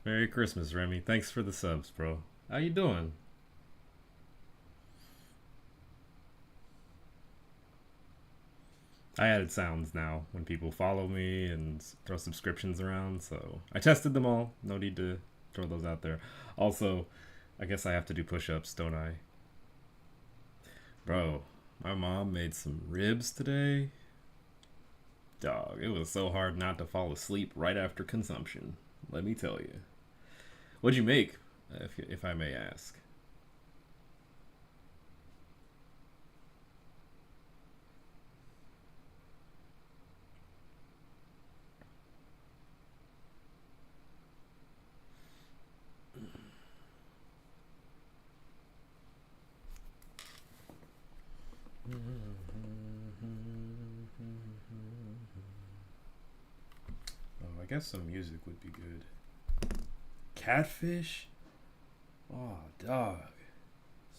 Merry Christmas, Remy. Thanks for the subs, bro. How you doing? I added sounds now when people follow me and throw subscriptions around, so I tested them all. No need to throw those out there. Also, I guess I have to do push-ups, don't I? Bro, my mom made some ribs today. Dog, it was so hard not to fall asleep right after consumption. Let me tell you. What'd you make, if I may ask? Oh, I guess some music would be good. Catfish? Oh, dog.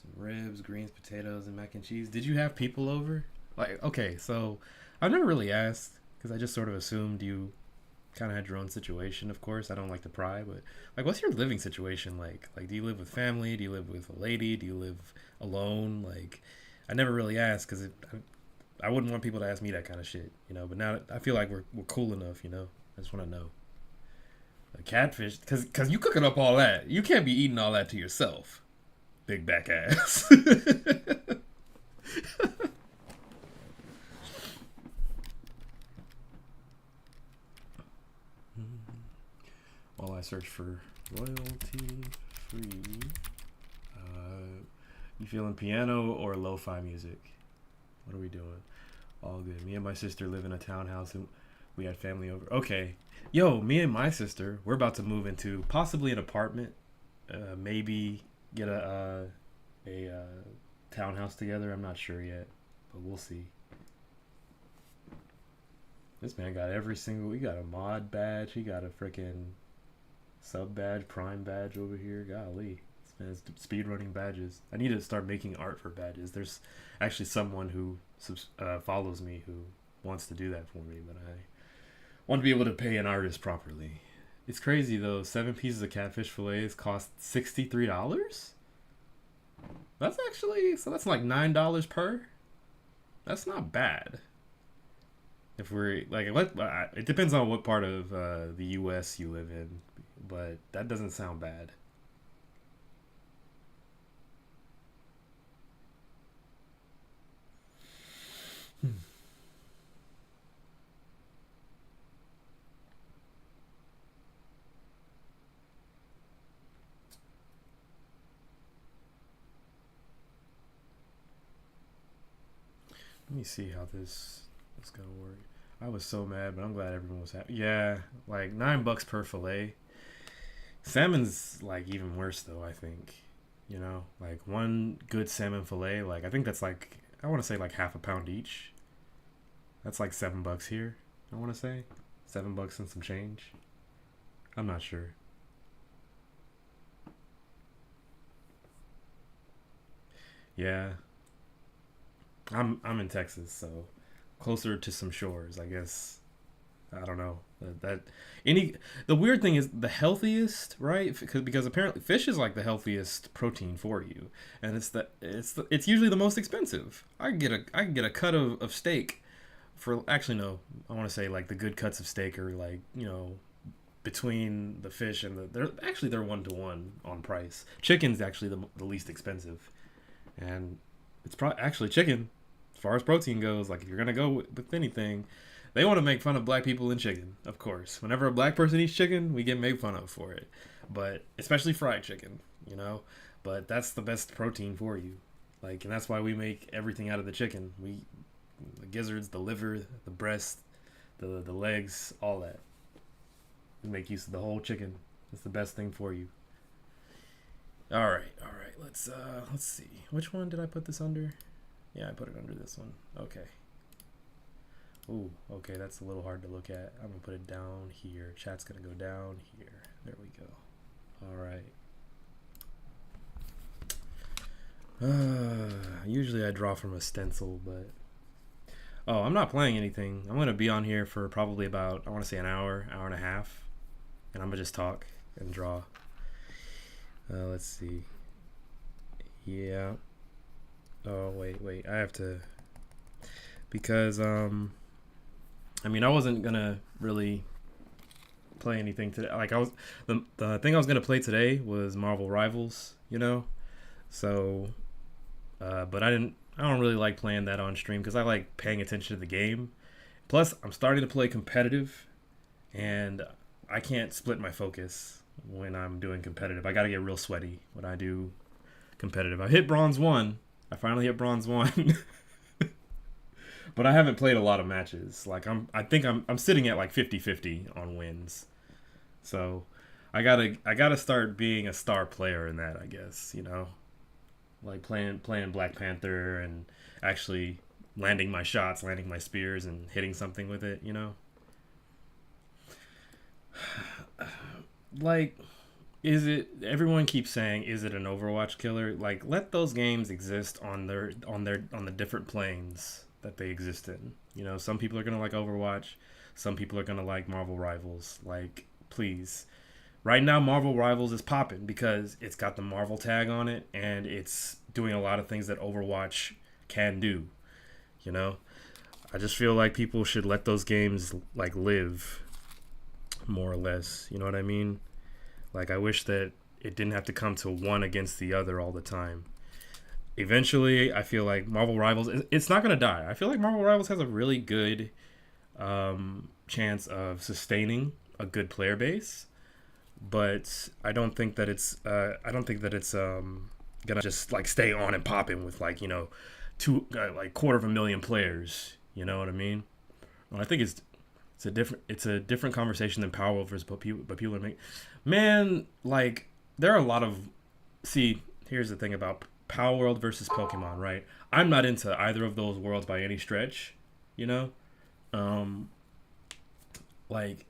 Some ribs, greens, potatoes, and mac and cheese. Did you have people over? Like, okay, so I've never really asked because I just sort of assumed you kind of had your own situation. Of course, I don't like to pry, but like, what's your living situation like? Like, do you live with family? Do you live with a lady? Do you live alone? Like, I never really asked because I wouldn't want people to ask me that kind of shit, you know. But now I feel like we're cool enough, you know. I just want to know. A catfish, because you cooking up all that, you can't be eating all that to yourself. Big back ass. While I search for royalty free, you feeling piano or lo-fi music? What are we doing? All good. Me and my sister live in a townhouse and we had family over. Okay. Yo, me and my sister, we're about to move into possibly an apartment. Maybe get a townhouse together. I'm not sure yet, but we'll see. This man got every single. He got a mod badge. He got a freaking sub badge, prime badge over here. Golly, this man's speed running badges. I need to start making art for badges. There's actually someone who follows me who wants to do that for me, but I want to be able to pay an artist properly. It's crazy though. 7 pieces of catfish fillets cost $63. That's actually so. That's like $9 per. That's not bad. If we're like, it depends on what part of the U.S. you live in, but that doesn't sound bad. Let me see how this gonna work. I was so mad, but I'm glad everyone was happy. Yeah, like $9 per fillet. Salmon's like even worse though. I think, you know, like one good salmon fillet. Like I think that's like I want to say like half a pound each. That's like $7 here. I want to say $7 and some change. I'm not sure. Yeah, I'm in Texas, so closer to some shores, I guess. I don't know that any. The weird thing is the healthiest, right? Because apparently fish is like the healthiest protein for you, and it's usually the most expensive. I can get a cut of steak for actually no, I want to say like the good cuts of steak are like between the fish and they're 1 to 1 on price. Chicken's actually the least expensive, and it's actually chicken as far as protein goes. Like if you're gonna go with anything, they want to make fun of black people in chicken, of course. Whenever a black person eats chicken, we get made fun of for it. But especially fried chicken, you know. But that's the best protein for you. Like, and that's why we make everything out of the chicken. The gizzards, the liver, the breast, the legs, all that. We make use of the whole chicken. It's the best thing for you. All right, all right. Let's see. Which one did I put this under? Yeah, I put it under this one. Okay. Ooh, okay, that's a little hard to look at. I'm gonna put it down here. Chat's gonna go down here. There we go. All right. Usually I draw from a stencil, but oh, I'm not playing anything. I'm gonna be on here for probably about I want to say an hour, hour and a half, and I'm gonna just talk and draw. Let's see. Yeah. Oh wait. I have to because I mean I wasn't gonna really play anything today. Like I was the thing I was gonna play today was Marvel Rivals. So but I don't really like playing that on stream because I like paying attention to the game. Plus, I'm starting to play competitive, and I can't split my focus when I'm doing competitive. I gotta get real sweaty when I do competitive. I hit bronze one. I finally hit bronze one, but I haven't played a lot of matches. Like I think I'm sitting at like 50-50 on wins. So I gotta start being a star player in that. I guess like playing Black Panther and actually landing my shots, landing my spears, and hitting something with it. Like, is it? Everyone keeps saying, is it an Overwatch killer? Like, let those games exist on the different planes that they exist in. Some people are gonna like Overwatch, some people are gonna like Marvel Rivals. Like, please. Right now, Marvel Rivals is popping because it's got the Marvel tag on it and it's doing a lot of things that Overwatch can do. You know, I just feel like people should let those games like live, more or less. You know what I mean? Like I wish that it didn't have to come to one against the other all the time. Eventually, I feel like Marvel Rivals it's not gonna die. I feel like Marvel Rivals has a really good chance of sustaining a good player base, but I don't think that it's gonna just like stay on and popping with like two like quarter of a million players. You know what I mean? Well, I think it's a different conversation than Power World versus but people are making man like there are a lot of see here's the thing about Power World versus Pokemon, right? I'm not into either of those worlds by any stretch, you know. Um, like,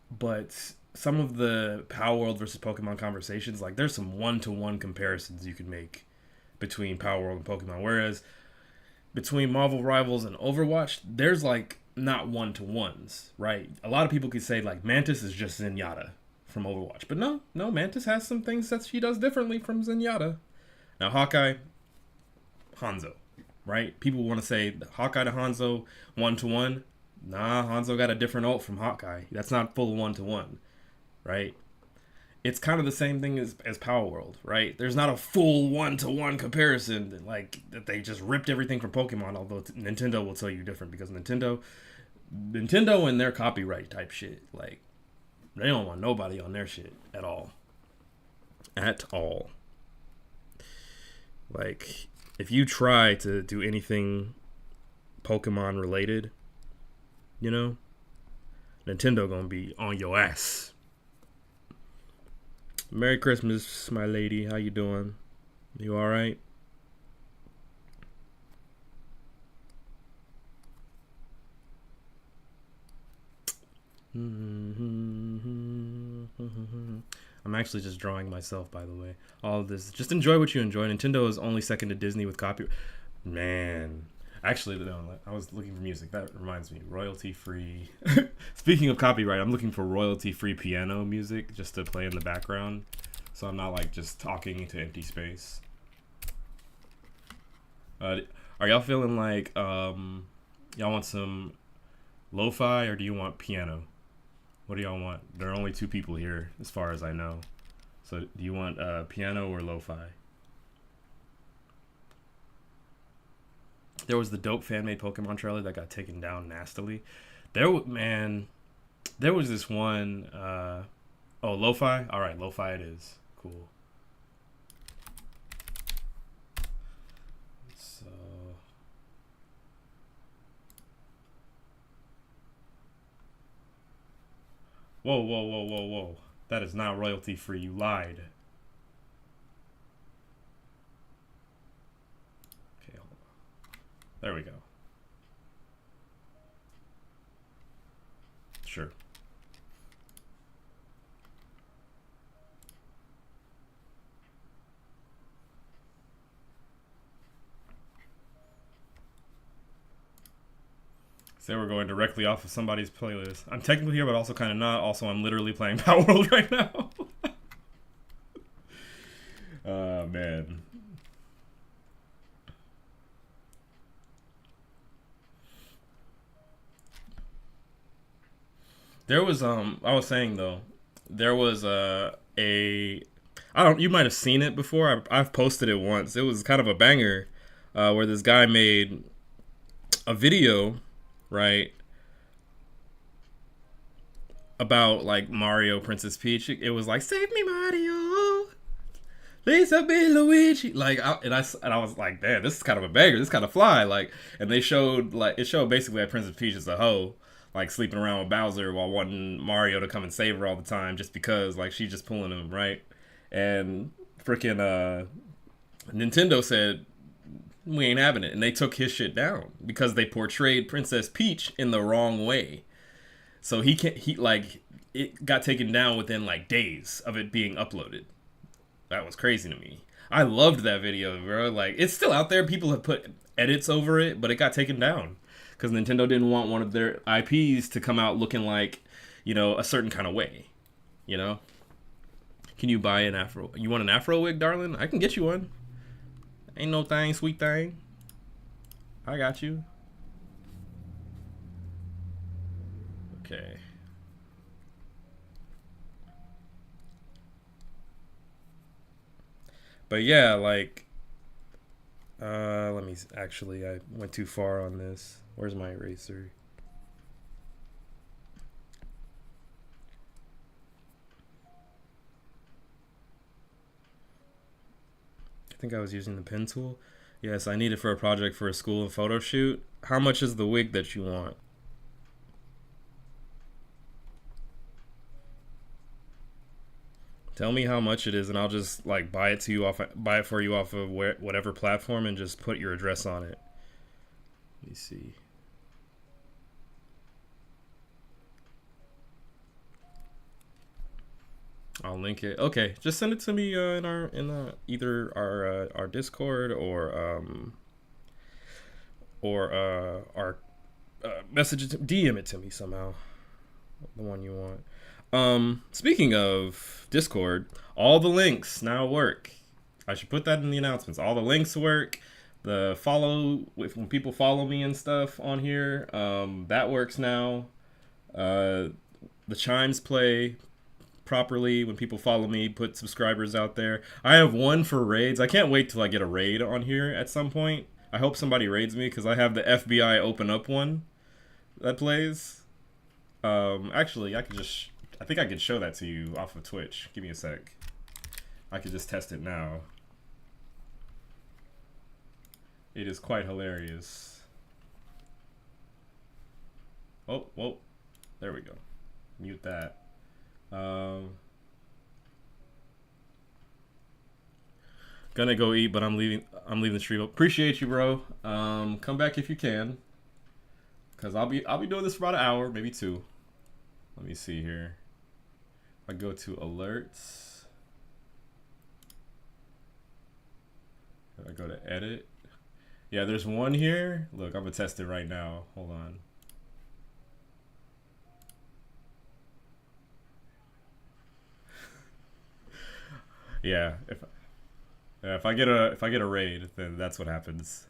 but some of the Power World versus Pokemon conversations, like, there's some one-to-one comparisons you can make between Power World and Pokemon. Whereas between Marvel Rivals and Overwatch, there's like not one to ones, right? A lot of people could say like Mantis is just Zenyatta from Overwatch, but no, Mantis has some things that she does differently from Zenyatta. Now Hawkeye, Hanzo, right? People want to say Hawkeye to Hanzo one to one. Nah, Hanzo got a different ult from Hawkeye. That's not full one to one, right? It's kind of the same thing as Power World, right? There's not a full one-to-one comparison like that they just ripped everything from Pokemon, although Nintendo will tell you different because Nintendo and their copyright type shit, like they don't want nobody on their shit at all. At all. Like if you try to do anything Pokemon related, Nintendo gonna be on your ass. Merry Christmas, my lady. How you doing? You all right? I'm actually just drawing myself, by the way. All of this. Just enjoy what you enjoy. Nintendo is only second to Disney with copy. Man. Actually, no, I was looking for music. That reminds me. Royalty free. Speaking of copyright, I'm looking for royalty free piano music just to play in the background. So I'm not like just talking into empty space. Are y'all feeling like y'all want some lo-fi or do you want piano? What do y'all want? There are only two people here as far as I know. So do you want piano or lo-fi? There was the dope fan-made Pokemon trailer that got taken down nastily. There was this one. Lo-fi. All right, lo-fi it is. Cool. So, whoa! That is not royalty-free. You lied. Okay, hold on. There we go. Sure. Say we're going directly off of somebody's playlist. I'm technically here, but also kind of not. Also, I'm literally playing Power World right now. Oh, man. There was I was saying though, there was a I don't you might have seen it before. I've posted it once. It was kind of a banger, where this guy made a video, right, about like Mario Princess Peach. It was like save me Mario, Lisa be Luigi. Like and I was like, damn, this is kind of a banger. This kind of fly. Like, and they showed like it showed basically that Princess Peach is a hoe, like sleeping around with Bowser while wanting Mario to come and save her all the time, just because like she's just pulling him, right? And freaking Nintendo said we ain't having it, and they took his shit down because they portrayed Princess Peach in the wrong way. So he like it got taken down within like days of it being uploaded. That was crazy to me. I loved that video, bro. Like, it's still out there. People have put edits over it, but it got taken down because Nintendo didn't want one of their IPs to come out looking like, a certain kind of way. You know? Can you buy an afro? You want an afro wig, darling? I can get you one. Ain't no thing, sweet thing. I got you. Okay. But yeah, like, let me actually, I went too far on this. Where's my eraser? I think I was using the pen tool. Yes, I need it for a project for a school and photo shoot. How much is the wig that you want? Tell me how much it is, and I'll just like buy it for you off of whatever platform, and just put your address on it. Let me see. I'll link it. Okay, just send it to me in either our Discord or our message DM it to me somehow. The one you want. Speaking of Discord, all the links now work. I should put that in the announcements. All the links work. The follow, when people follow me and stuff on here, that works now. The chimes play properly when people follow me, put subscribers out there. I have one for raids. I can't wait till I get a raid on here at some point. I hope somebody raids me because I have the FBI open up one that plays. Actually, I think I could show that to you off of Twitch. Give me a sec. I could just test it now. It is quite hilarious. Oh, whoa. There we go. Mute that. Gonna go eat, but I'm leaving the stream. Appreciate you, bro. Come back if you can. Cause I'll be doing this for about an hour, maybe two. Let me see here. I go to alerts. I go to edit. Yeah, there's one here. Look, I'm gonna test it right now. Hold on. Yeah, if I get a raid, then that's what happens.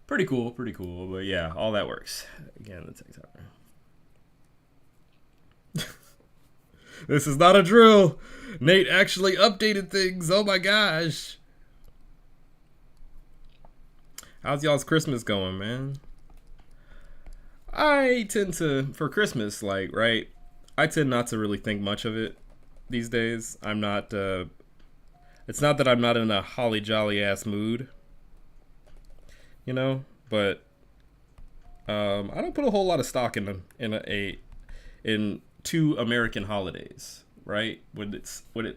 Pretty cool, but yeah, all that works. Again, the TikTok. This is not a drill. Nate actually updated things. Oh my gosh. How's y'all's Christmas going, man? I tend to, for Christmas, like, right? I tend not to really think much of it these days. I'm not, it's not that I'm not in a holly jolly ass mood, but I don't put a whole lot of stock in two American holidays, right?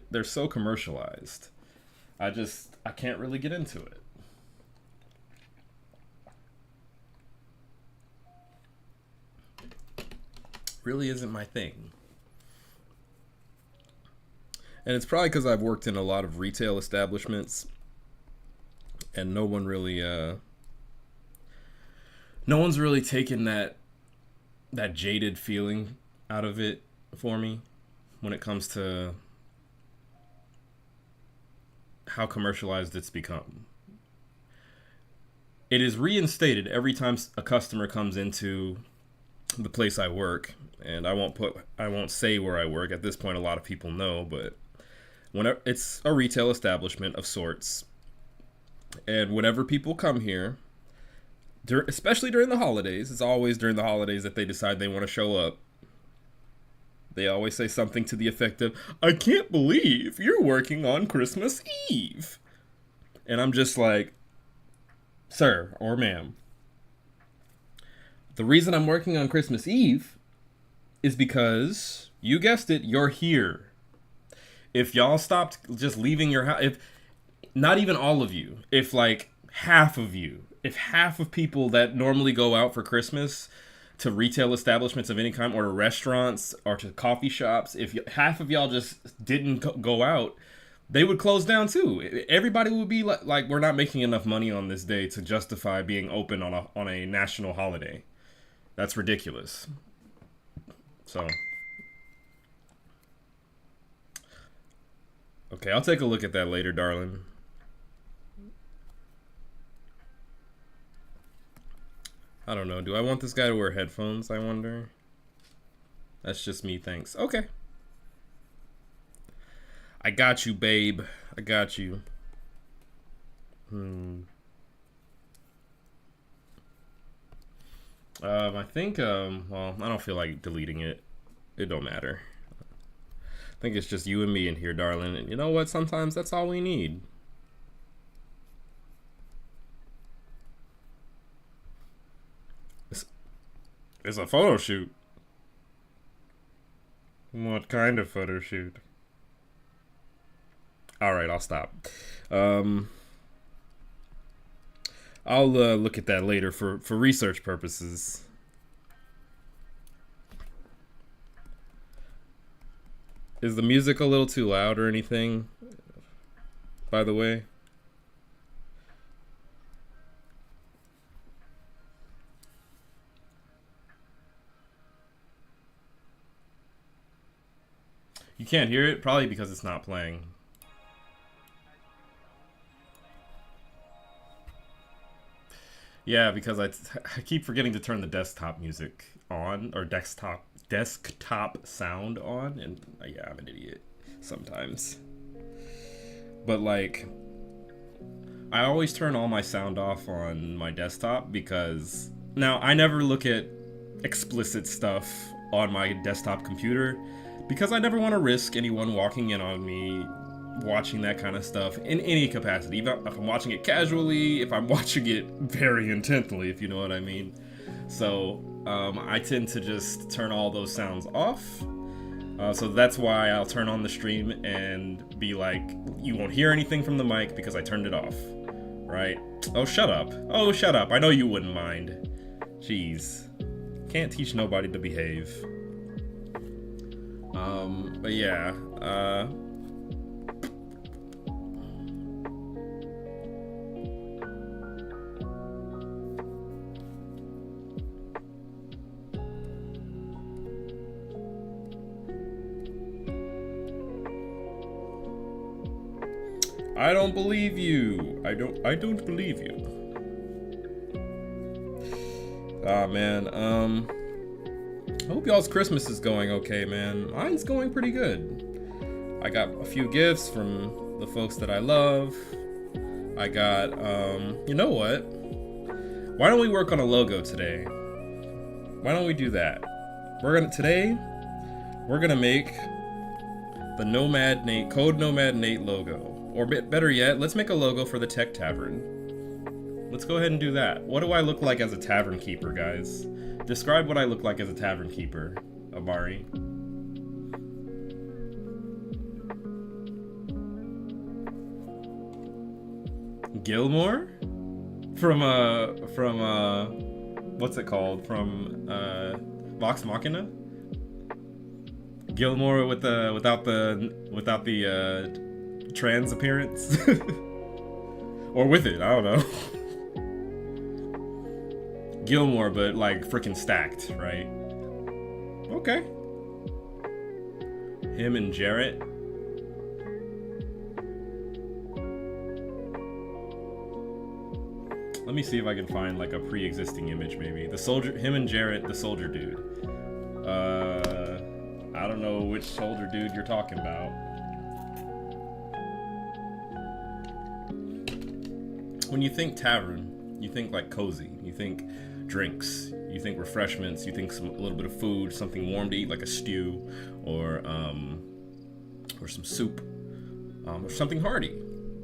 They're so commercialized. I can't really get into it. Really isn't my thing. And it's probably because I've worked in a lot of retail establishments, and no one really no one's really taken that jaded feeling out of it for me when it comes to how commercialized it's become. It is reinstated every time a customer comes into the place I work, and I won't say where I work. At this point, a lot of people know, but whenever it's a retail establishment of sorts, and whenever people come here, especially during the holidays, it's always during the holidays that they decide they want to show up. They always say something to the effect of, "I can't believe you're working on Christmas Eve." And I'm just like, "Sir or ma'am, the reason I'm working on Christmas Eve is because, you guessed it, you're here. If y'all stopped just leaving your house, if not even all of you, if like half of you, if half of people that normally go out for Christmas to retail establishments of any kind, or to restaurants or to coffee shops, if half of y'all just didn't go out, they would close down too. Everybody would be like, we're not making enough money on this day to justify being open on a national holiday. That's ridiculous." So, okay, I'll take a look at that later, darling. I don't know. Do I want this guy to wear headphones, I wonder? That's just me, thanks. Okay. I got you, babe. I got you. I think, well, I don't feel like deleting it. It don't matter. I think it's just you and me in here, darling. And you know what? Sometimes that's all we need. It's a photo shoot. What kind of photo shoot? All right, I'll stop. I'll look at that later for research purposes. Is the music a little too loud or anything? By the way. You can't hear it? Probably because it's not playing. Yeah, because I keep forgetting to turn the desktop music on, or desktop sound on, and yeah, I'm an idiot sometimes. But like, I always turn all my sound off on my desktop because now I never look at explicit stuff on my desktop computer because I never want to risk anyone walking in on me watching that kind of stuff in any capacity. Even if I'm watching it casually, if I'm watching it very intently, if you know what I mean. So I tend to just turn all those sounds off. So that's why I'll turn on the stream and be like, you won't hear anything from the mic because I turned it off. Right? Oh, shut up. Oh, shut up. I know you wouldn't mind. Jeez. Can't teach nobody to behave. But yeah, I don't believe you. I don't believe you. Ah, man. I hope y'all's Christmas is going okay, man. Mine's going pretty good. I got a few gifts from the folks that I love. I got, you know what? Why don't we work on a logo today? Why don't we do that? Today, we're gonna make the Nomad Nate, Code Nomad Nate logo. Or better yet, let's make a logo for the Tech Tavern. Let's go ahead and do that. What do I look like as a tavern keeper, guys? Describe what I look like as a tavern keeper, Amari. Gilmore? From what's it called? From Vox Machina? Gilmore without the trans appearance? Or with it, I don't know. Gilmore, but like freaking stacked, right? Okay. Him and Jarrett. Let me see if I can find like a pre-existing image, maybe. The soldier, him and Jarrett, the soldier dude. I don't know which soldier dude you're talking about. When you think tavern, you think like cozy. You think drinks. You think refreshments. You think a little bit of food, something warm to eat, like a stew, or some soup, or something hearty,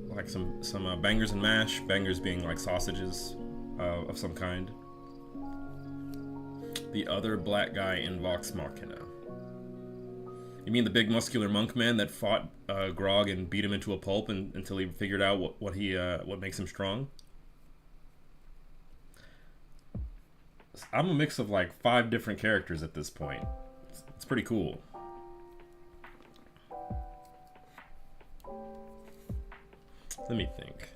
like some bangers and mash. Bangers being like sausages of some kind. The other black guy in Vox Machina. You mean the big muscular monk man that fought Grog and beat him into a pulp until he figured out what makes him strong? I'm a mix of like 5 different characters at this point. It's pretty cool. Let me think.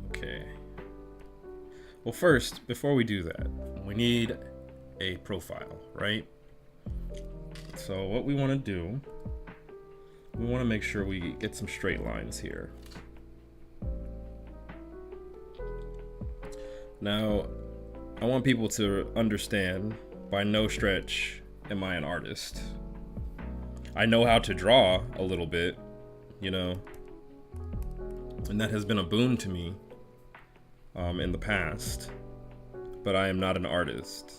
Okay. Well, first, before we do that, we need a profile, right? So what we want to do, we want to make sure we get some straight lines here. Now, I want people to understand, by no stretch am I an artist. I know how to draw a little bit, you know, and that has been a boon to me in the past, but I am not an artist.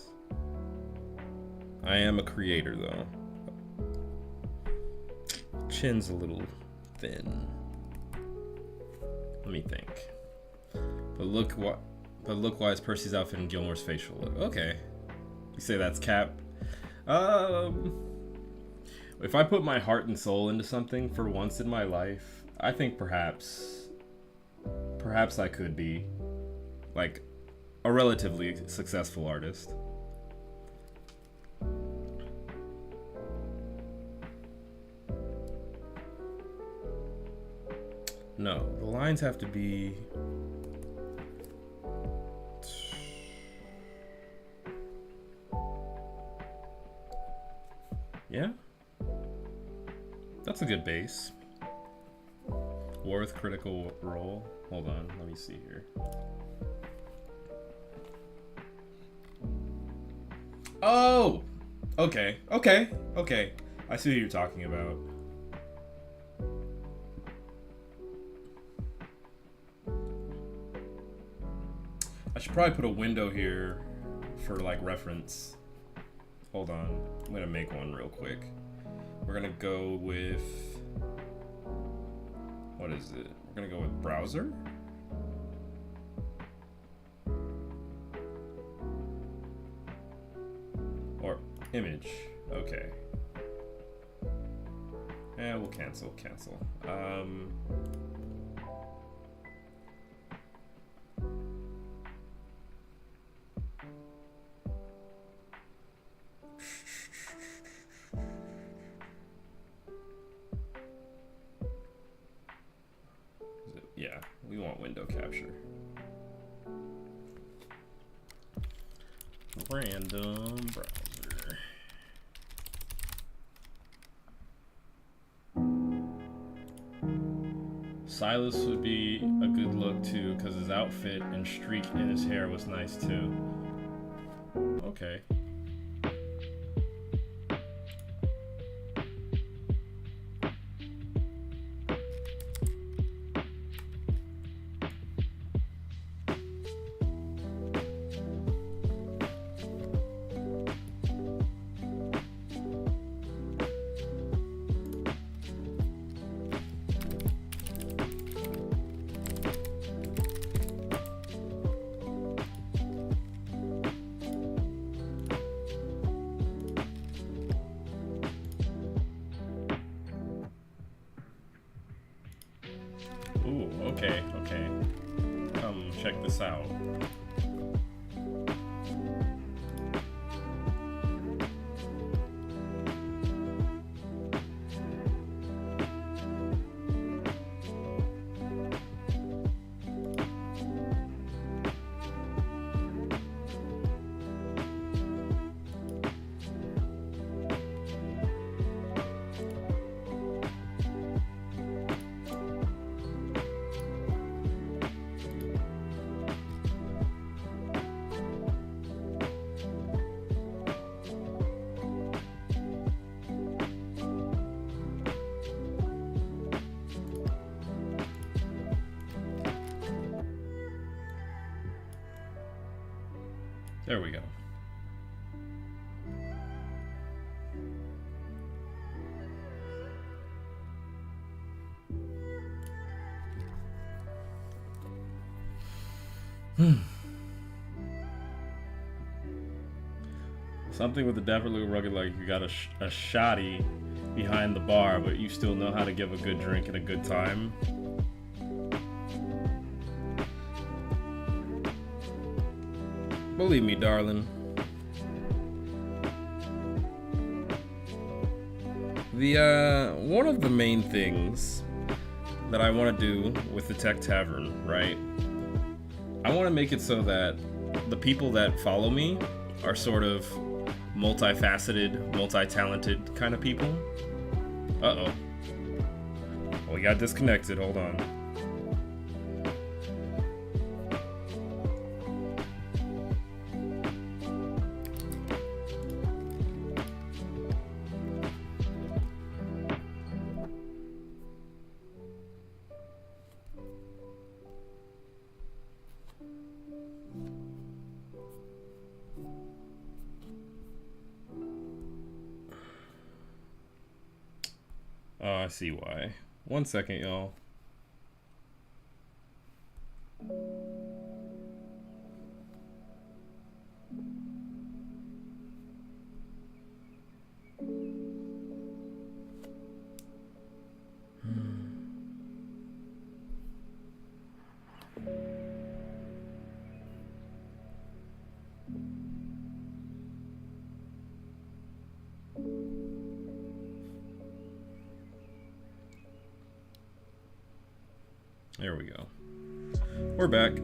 I am a creator, though. Chin's a little thin. Let me think. But look wise, Percy's outfit and Gilmore's facial look. Okay. You say that's Cap? If I put my heart and soul into something for once in my life, I think perhaps I could be like a relatively successful artist. No, the lines have to be yeah. That's a good base. War with Critical Role. Hold on, let me see here. Oh! Okay. I see what you're talking about. I should probably put a window here for like reference. Hold on, I'm gonna make one real quick. We're gonna go with, what is it? We're gonna go with browser. Or image, okay. And we'll cancel. Yeah, we want window capture. Random browser. Silas would be a good look too, because his outfit and streak in his hair was nice too. Okay. Ooh, okay. Come check this out. There we go. Something with the dapper look rugged, like you got a shoddy behind the bar, but you still know how to give a good drink and a good time. Believe me, darling. The one of the main things that I want to do with the Tech Tavern, right? I want to make it so that the people that follow me are sort of multifaceted, multi-talented kind of people. Uh-oh. Well, we got disconnected. Hold on. Oh, I see why. 1 second, y'all. There we go. We're back.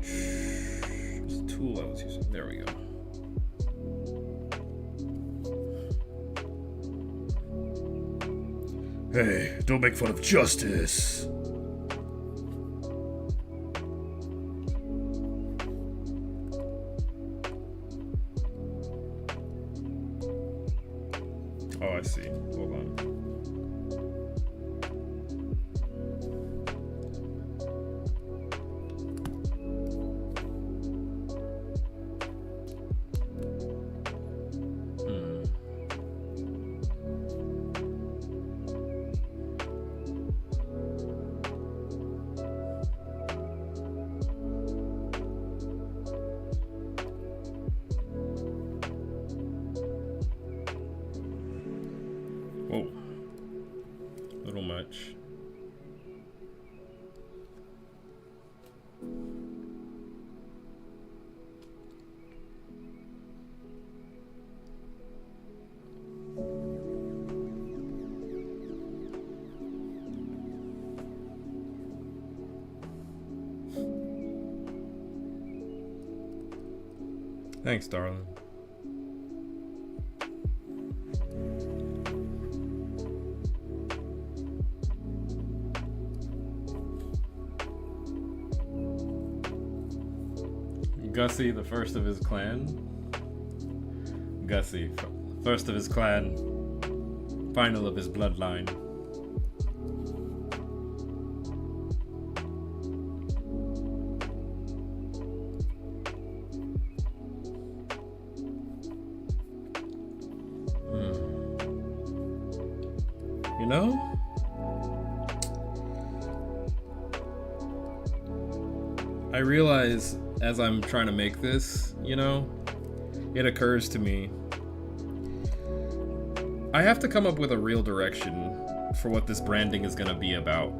There's a tool I was using. There we go. Hey, don't make fun of justice. Oh, I see. Hold on. Whoa. A little much. Thanks, darling. Gussie, the first of his clan. Gussie, first of his clan, final of his bloodline. You know? I realize as I'm trying to make this, you know, it occurs to me I have to come up with a real direction for what this branding is going to be about,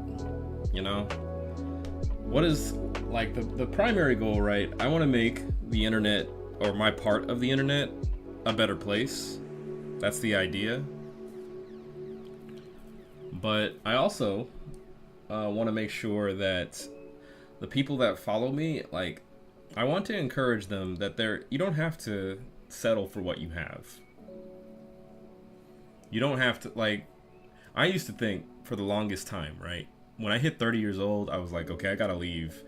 you know? What is, like, the primary goal, right? I want to make the internet, or my part of the internet, a better place. That's the idea. But I also want to make sure that the people that follow me, like, I want to encourage them that you don't have to settle for what you have. You don't have to, like, I used to think for the longest time, right? When I hit 30 years old, I was like, okay, I gotta leave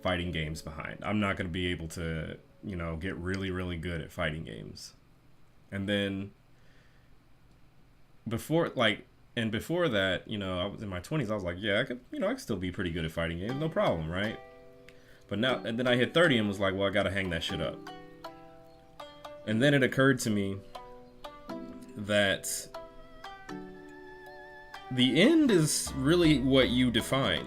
fighting games behind. I'm not gonna be able to, you know, get really, really good at fighting games. And then before, like, And before that, you know, I was in my 20s. I was like, yeah, I could, you know, I could still be pretty good at fighting games, no problem, right? But now, and then I hit 30 and was like, well, I gotta hang that shit up. And then it occurred to me that the end is really what you define.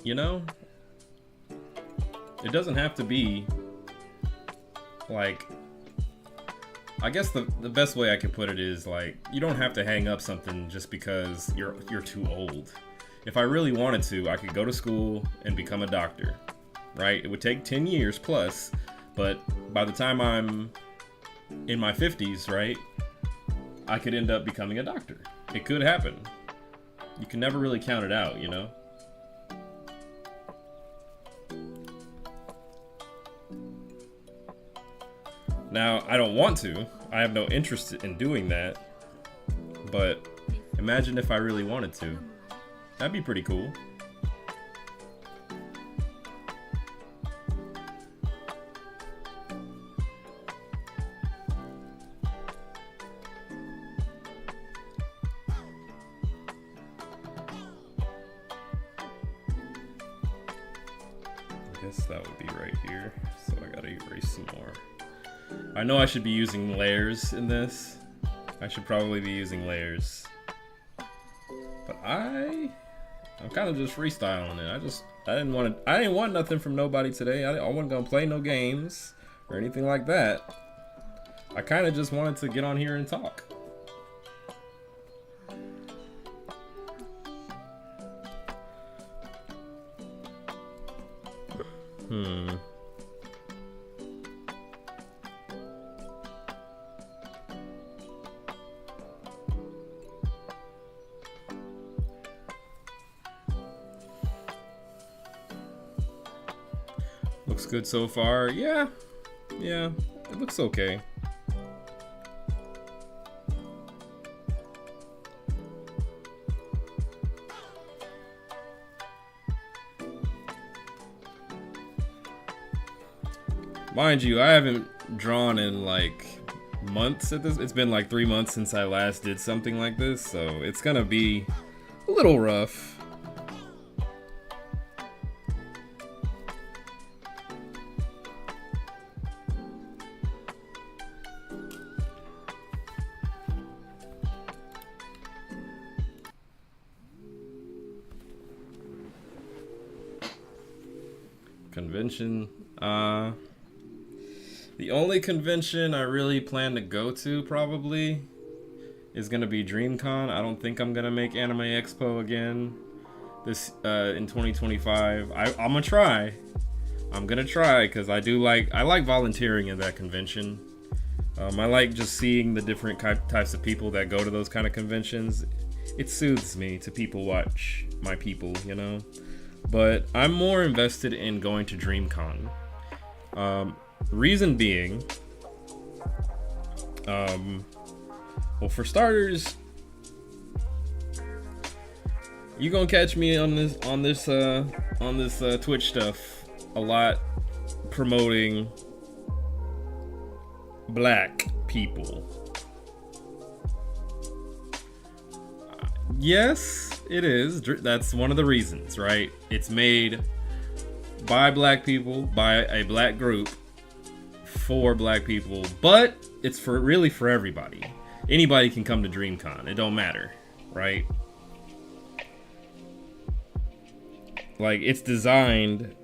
You know? It doesn't have to be like, I guess the best way I can put it is like, you don't have to hang up something just because you're too old. If I really wanted to, I could go to school and become a doctor, right? It would take 10 years plus, but by the time I'm in my 50s, right, I could end up becoming a doctor. It could happen. You can never really count it out, you know? Now, I don't want to. I have no interest in doing that. But imagine if I really wanted to. That'd be pretty cool. I guess that would be right here. So I gotta erase some more. I know I should be using layers in this. I should probably be using layers. But I'm kind of just freestyling it. I didn't want nothing from nobody today. I wasn't gonna play no games or anything like that. I kind of just wanted to get on here and talk. Looks good so far. Yeah, it looks okay. Mind you, I haven't drawn in like months at this. It's been like 3 months since I last did something like this, so it's gonna be a little rough. Convention. The only convention I really plan to go to probably is gonna be DreamCon. I don't think I'm gonna make Anime Expo again this in 2025. I'm gonna try. I'm gonna try because I like volunteering at that convention. I like just seeing the different types of people that go to those kind of conventions. It soothes me to people watch my people, you know. But I'm more invested in going to DreamCon. Reason being, well, for starters, you gonna catch me on this Twitch stuff a lot, promoting black people. Yes, it is. That's one of the reasons, right? It's made by black people, by a black group, for black people, but it's really for everybody. Anybody can come to DreamCon. It don't matter, right? Like, it's designed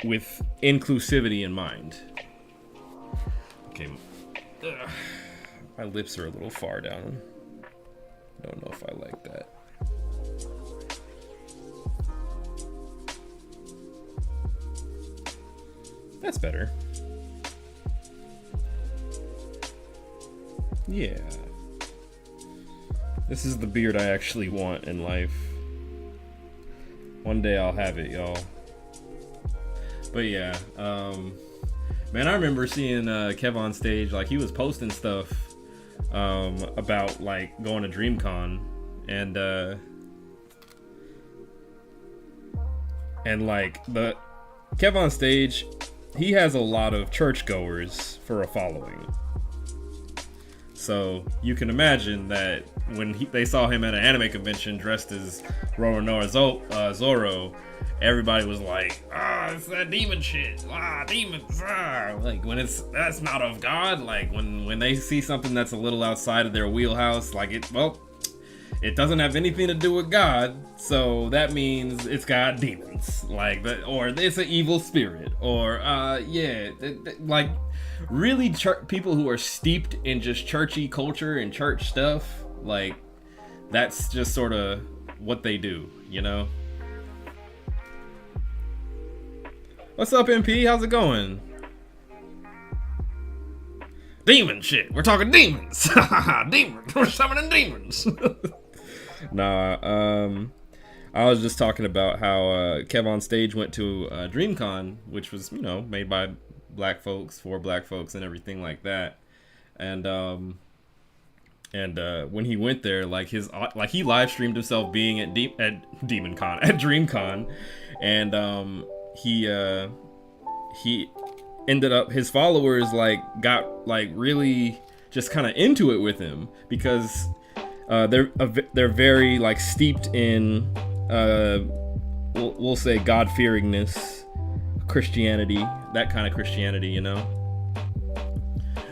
with inclusivity in mind. Okay. Ugh. My lips are a little far down. I don't know if I like that. That's better. Yeah. This is the beard I actually want in life. One day I'll have it, y'all. But yeah, man, I remember seeing Kev on stage. Like, he was posting stuff about like going to DreamCon and like Kev on Stage, he has a lot of churchgoers for a following. So you can imagine that when they saw him at an anime convention dressed as Roronoa Zoro, everybody was like, it's that demon shit. Demons. Like, that's not of God. Like, when they see something that's a little outside of their wheelhouse, like, it doesn't have anything to do with God, so that means it's got demons, like that, or it's an evil spirit, or like really people who are steeped in just churchy culture and church stuff, like that's just sort of what they do, you know. What's up, MP? How's it going? Demon shit. We're talking demons. Demons. We're summoning demons. Nah, I was just talking about how Kev on Stage went to DreamCon, which was, made by black folks, for black folks, and everything like that. And when he went there, like he live streamed himself being at DreamCon, and he ended up, his followers got really just kind of into it with him, because they're very steeped in we'll say God-fearingness, Christianity, that kind of Christianity, you know.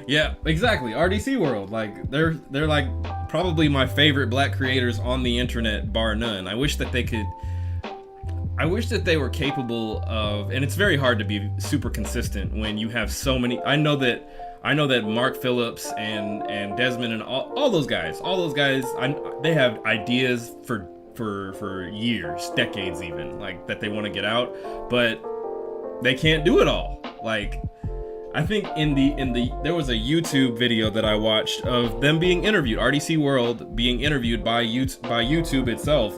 Yeah, exactly. RDC World, they're probably my favorite black creators on the internet, bar none. I wish that they were capable of, and it's very hard to be super consistent when you have so many. I know that Mark Phillips and Desmond and all those guys, they have ideas for years, decades even, that they want to get out, but they can't do it all. I think there was a YouTube video that I watched of them being interviewed, RDC World being interviewed by YouTube itself,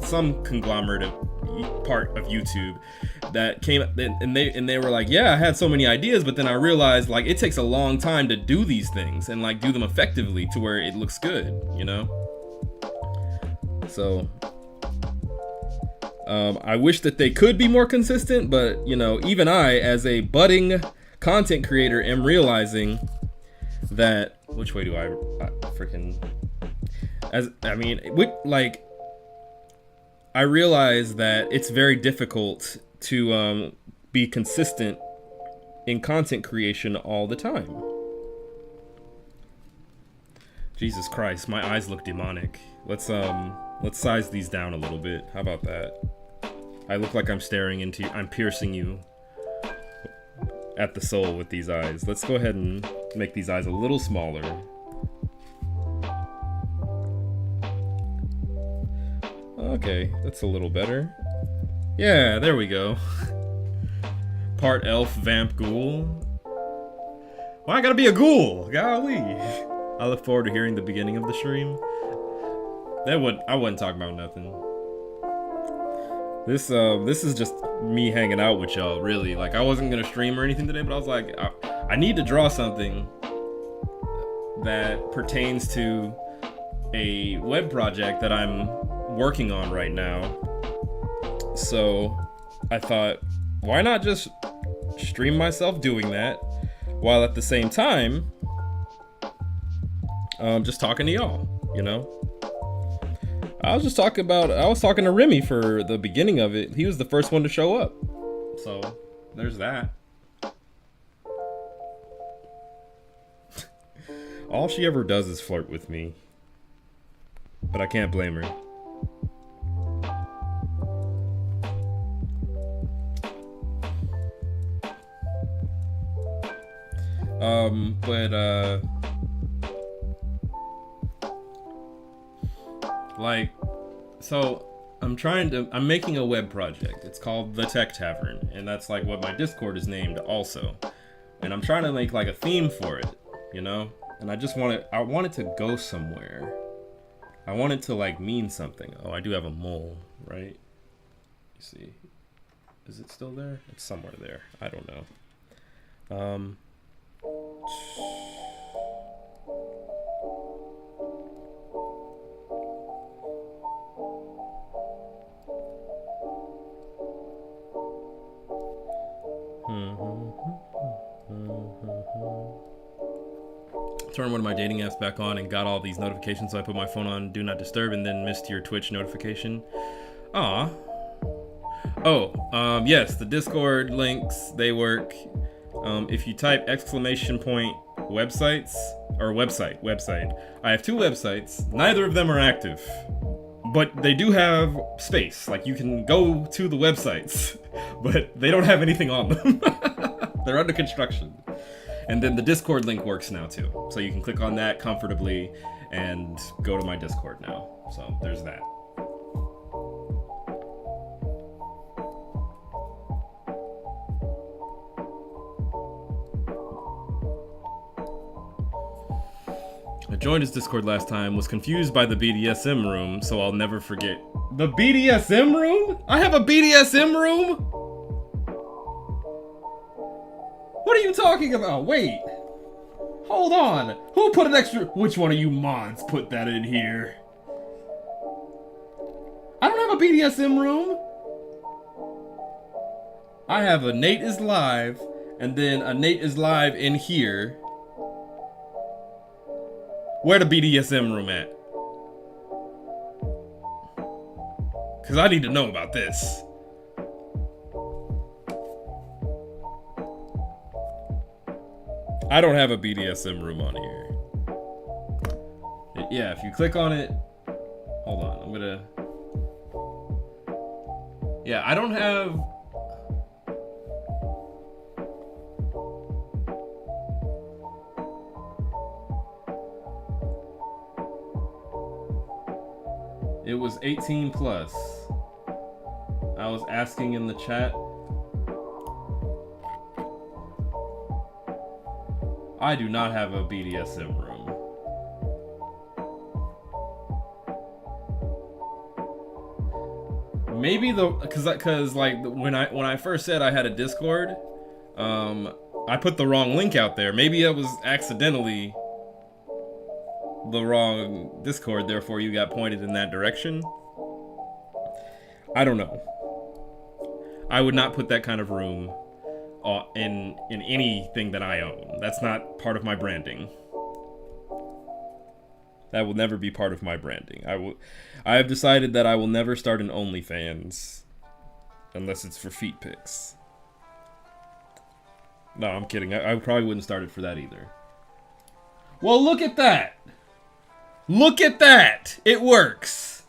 some conglomerate of part of YouTube that came, and they were like, yeah, I had so many ideas, but then I realized it takes a long time to do these things and do them effectively to where it looks good, you know. So I wish that they could be more consistent, but even I, as a budding content creator, am realizing that, which way do I freaking, I realize that it's very difficult to be consistent in content creation all the time. Jesus Christ, my eyes look demonic. Let's size these down a little bit. How about that? I look like I'm piercing you at the soul with these eyes. Let's go ahead and make these eyes a little smaller. Okay, that's a little better. Yeah, there we go. Part elf, vamp, ghoul. Why I gotta be a ghoul? Golly. I look forward to hearing the beginning of the stream. I wouldn't talk about nothing. This is just me hanging out with y'all, really. I wasn't gonna stream or anything today, but I was like, I need to draw something that pertains to a web project that I'm working on right now. So I thought, why not just stream myself doing that while at the same time just talking to y'all, you know. I was talking to Remy for the beginning of it. He was the first one to show up, so there's that. All she ever does is flirt with me, but I can't blame her. So I'm making a web project. It's called The Tech Tavern, and that's what my Discord is named also. And I'm trying to make a theme for it, you know? And I want it to go somewhere. I want it to mean something. Oh, I do have a mole, right? You see. Is it still there? It's somewhere there. I don't know. Turn one of my dating apps back on and got all these notifications, so I put my phone on Do Not Disturb and then missed your Twitch notification. Aw. Oh, yes, the Discord links, they work. If you type !websites, or website. I have two websites. Neither of them are active. But they do have space. Like, you can go to the websites, but they don't have anything on them. They're under construction. And then the Discord link works now too. So you can click on that comfortably and go to my Discord now. So there's that. I joined his Discord last time, was confused by the BDSM room, so I'll never forget. The BDSM room? I have a BDSM room? What are you talking about? Wait. Hold on. Who put an extra... Which one of you mods put that in here? I don't have a BDSM room. I have a Nate is Live, and then a Nate is Live in here. Where the BDSM room at? Cause I need to know about this. I don't have a BDSM room on here. Yeah, if you click on it, hold on, I'm gonna. Yeah, I don't have. It was 18 plus. I was asking in the chat. I do not have a BDSM room. Maybe cause like when I first said I had a Discord, I put the wrong link out there. Maybe it was accidentally the wrong Discord, therefore you got pointed in that direction. I don't know. I would not put that kind of room in anything that I own. That's not part of my branding. That will never be part of my branding. I have decided that I will never start an OnlyFans unless it's for feet pics. No, I'm kidding. I probably wouldn't start it for that either. Well, look at that. Look at that! It works!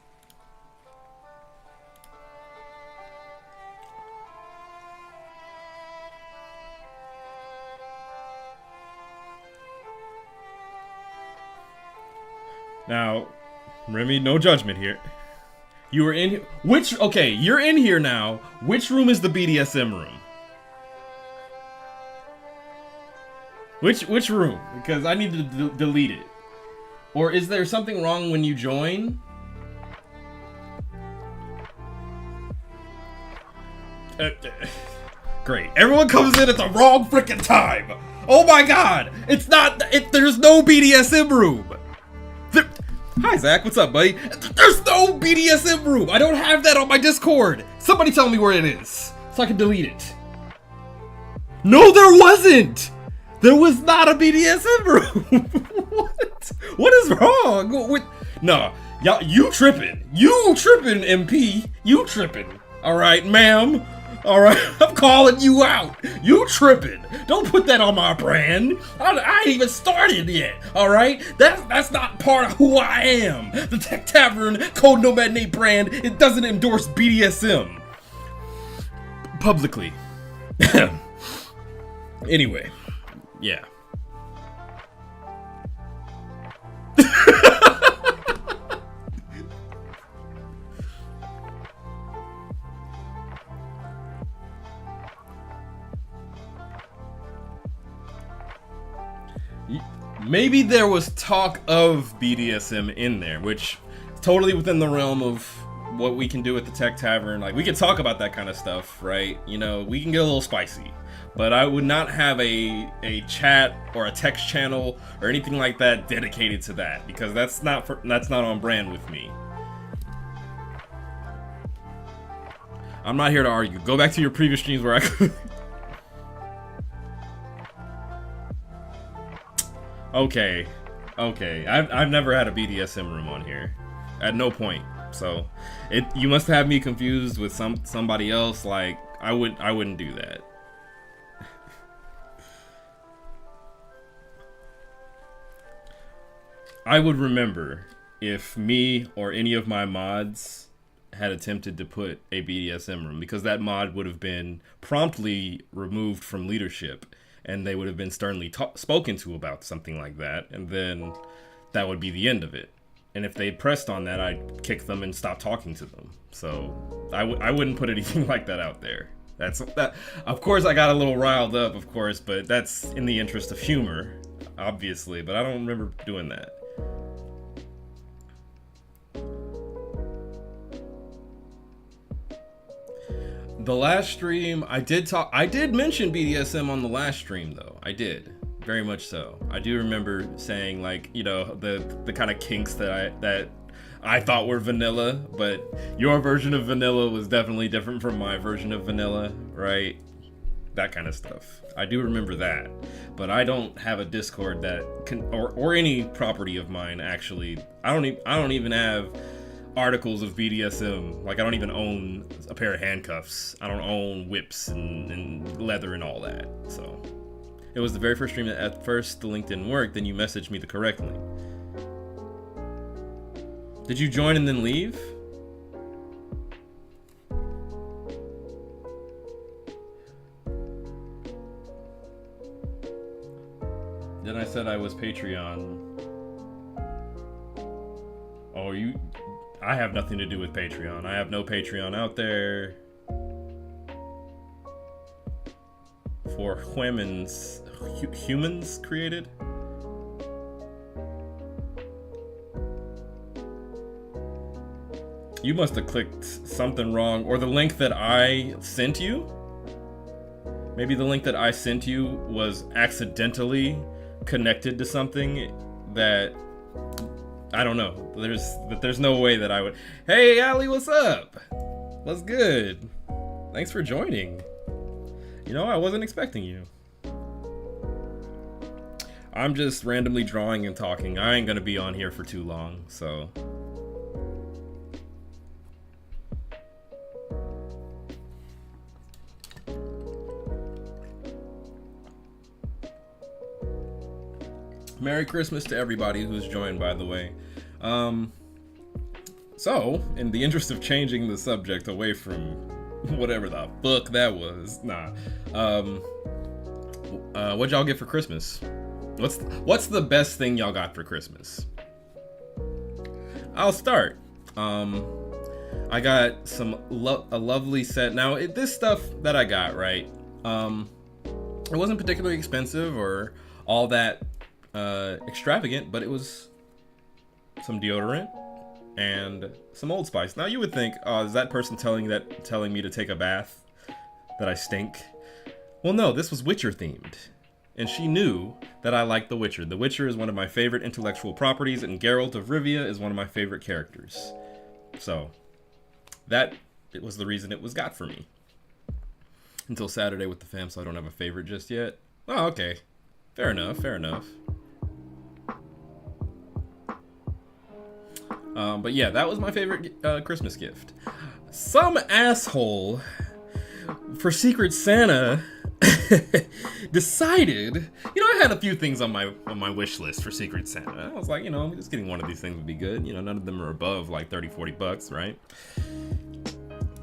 Now, Remy, no judgment here. You were in... Okay, you're in here now. Which room is the BDSM room? Which room? Because I need to delete it. Or is there something wrong when you join? Great. Everyone comes in at the wrong freaking time. Oh my god. It's not... there's no BDSM room. Hi, Zach. What's up, buddy? There's no BDSM room. I don't have that on my Discord. Somebody tell me where it is so I can delete it. No, there wasn't. There was not a BDSM room. What? What is wrong with... No, y'all, you tripping. You tripping, MP. You tripping. All right, ma'am. All right, I'm calling you out. You tripping. Don't put that on my brand. I ain't even started yet. All right, that's not part of who I am. The Tech Tavern Code Nomad Nate brand, it doesn't endorse BDSM publicly. Anyway, yeah. Maybe there was talk of BDSM in there, which is totally within the realm of what we can do at the Tech Tavern. Like, we can talk about that kind of stuff, right? You know, we can get a little spicy. But I would not have a chat or a text channel or anything like that dedicated to that, because that's not on brand with me. I'm not here to argue. Go back to your previous streams where I could... Okay, okay. I've never had a BDSM room on here, at no point. So, you must have me confused with somebody else. Like I wouldn't do that. I would remember if me or any of my mods had attempted to put a BDSM room, because that mod would have been promptly removed from leadership, and they would have been sternly spoken to about something like that, and then that would be the end of it. And if they pressed on that, I'd kick them and stop talking to them. So I wouldn't put anything like that out there. That. Of course, I got a little riled up, of course, but that's in the interest of humor, obviously. But I don't remember doing that. The last stream, I did mention BDSM on the last stream, though. I did, very much so. I do remember saying, like, you know, the kind of kinks that I thought were vanilla, but your version of vanilla was definitely different from my version of vanilla, right? That kind of stuff. I do remember that, but I don't have a Discord that can, or any property of mine actually. I don't even have articles of BDSM. Like, I don't even own a pair of handcuffs. I don't own whips and leather and all that. So it was the very first stream that at first the link didn't work, then you messaged me the correct link. Did you join and then leave? Then I said I was Patreon. Oh, I have nothing to do with Patreon. I have no Patreon out there. For humans created? You must have clicked something wrong, or the link that I sent you? Maybe the link that I sent you was accidentally connected to something that, I don't know. There's no way that I would. Hey, Ali, what's up? What's good? Thanks for joining. You know, I wasn't expecting you. I'm just randomly drawing and talking. I ain't gonna be on here for too long, so. Merry Christmas to everybody who's joined, by the way. So, in the interest of changing the subject away from whatever the fuck that was, what'd y'all get for Christmas? What's the best thing y'all got for Christmas? I'll start. I got a lovely set. Now, this stuff that I got, right? It wasn't particularly expensive or all that extravagant, but it was some deodorant and some Old Spice. Now you would think, is that person telling me to take a bath, that I stink? Well, no, this was Witcher themed, and she knew that I liked The Witcher. The Witcher is one of my favorite intellectual properties, and Geralt of Rivia is one of my favorite characters. So it was the reason it was got for me. Until Saturday with the fam, so I don't have a favorite just yet. Oh, okay. Fair enough. But yeah, that was my favorite Christmas gift. Some asshole for Secret Santa decided, I had a few things on my wish list for Secret Santa. I was like, just getting one of these things would be good. None of them are above like $30-40, right?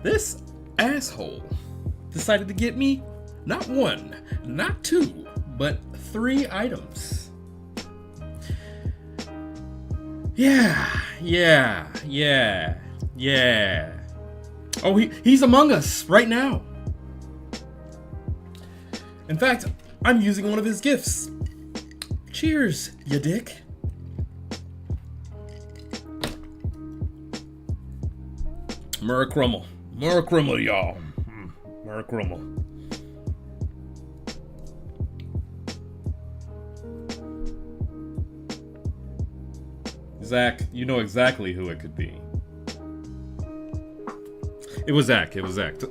This asshole decided to get me not one, not two, but 3 items. Yeah. Oh, he's among us right now. In fact, I'm using one of his gifts. Cheers, ya dick. Merry Crummel, y'all. Merry Crummel. Zach, you know exactly who it could be. It was Zach.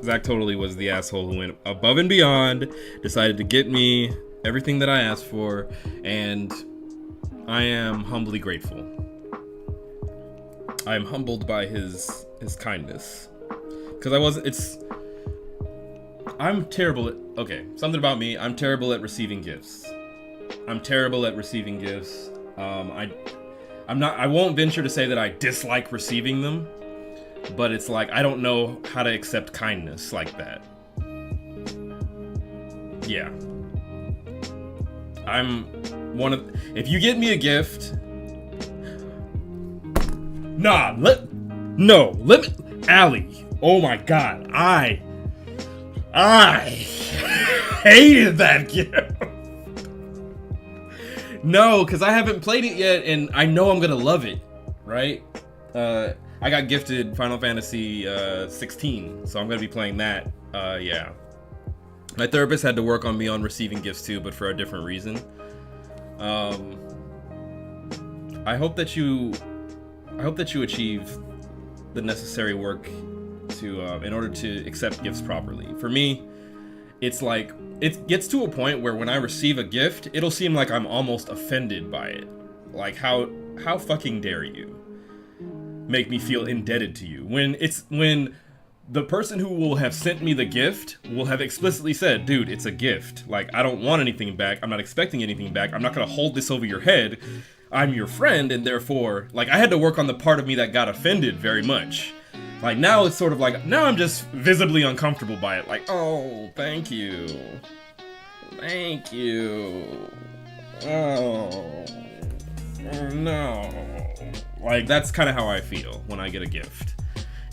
Zach totally was the asshole who went above and beyond, decided to get me everything that I asked for, and I am humbly grateful. I am humbled by his kindness. Because I'm terrible at, okay, something about me, I'm terrible at receiving gifts. I'm terrible at receiving gifts. I won't venture to say that I dislike receiving them, but it's like, I don't know how to accept kindness like that. Yeah. If you get me a gift, Allie, oh my god, I hated that gift. No, because I haven't played it yet, and I know I'm gonna love it, right? I got gifted Final Fantasy 16, so I'm gonna be playing that. Yeah. My therapist had to work on me on receiving gifts too, but for a different reason. I hope that you achieve the necessary work to in order to accept gifts properly. For me, it's like it gets to a point where when I receive a gift, it'll seem like I'm almost offended by it. Like how fucking dare you make me feel indebted to you when the person who will have sent me the gift will have explicitly said, dude, it's a gift. Like, I don't want anything back. I'm not expecting anything back. I'm not gonna hold this over your head. I'm your friend, and therefore, like, I had to work on the part of me that got offended very much. Like, now it's sort of like, now I'm just visibly uncomfortable by it. Like, oh, thank you. Thank you. Oh, no. Like, that's kind of how I feel when I get a gift.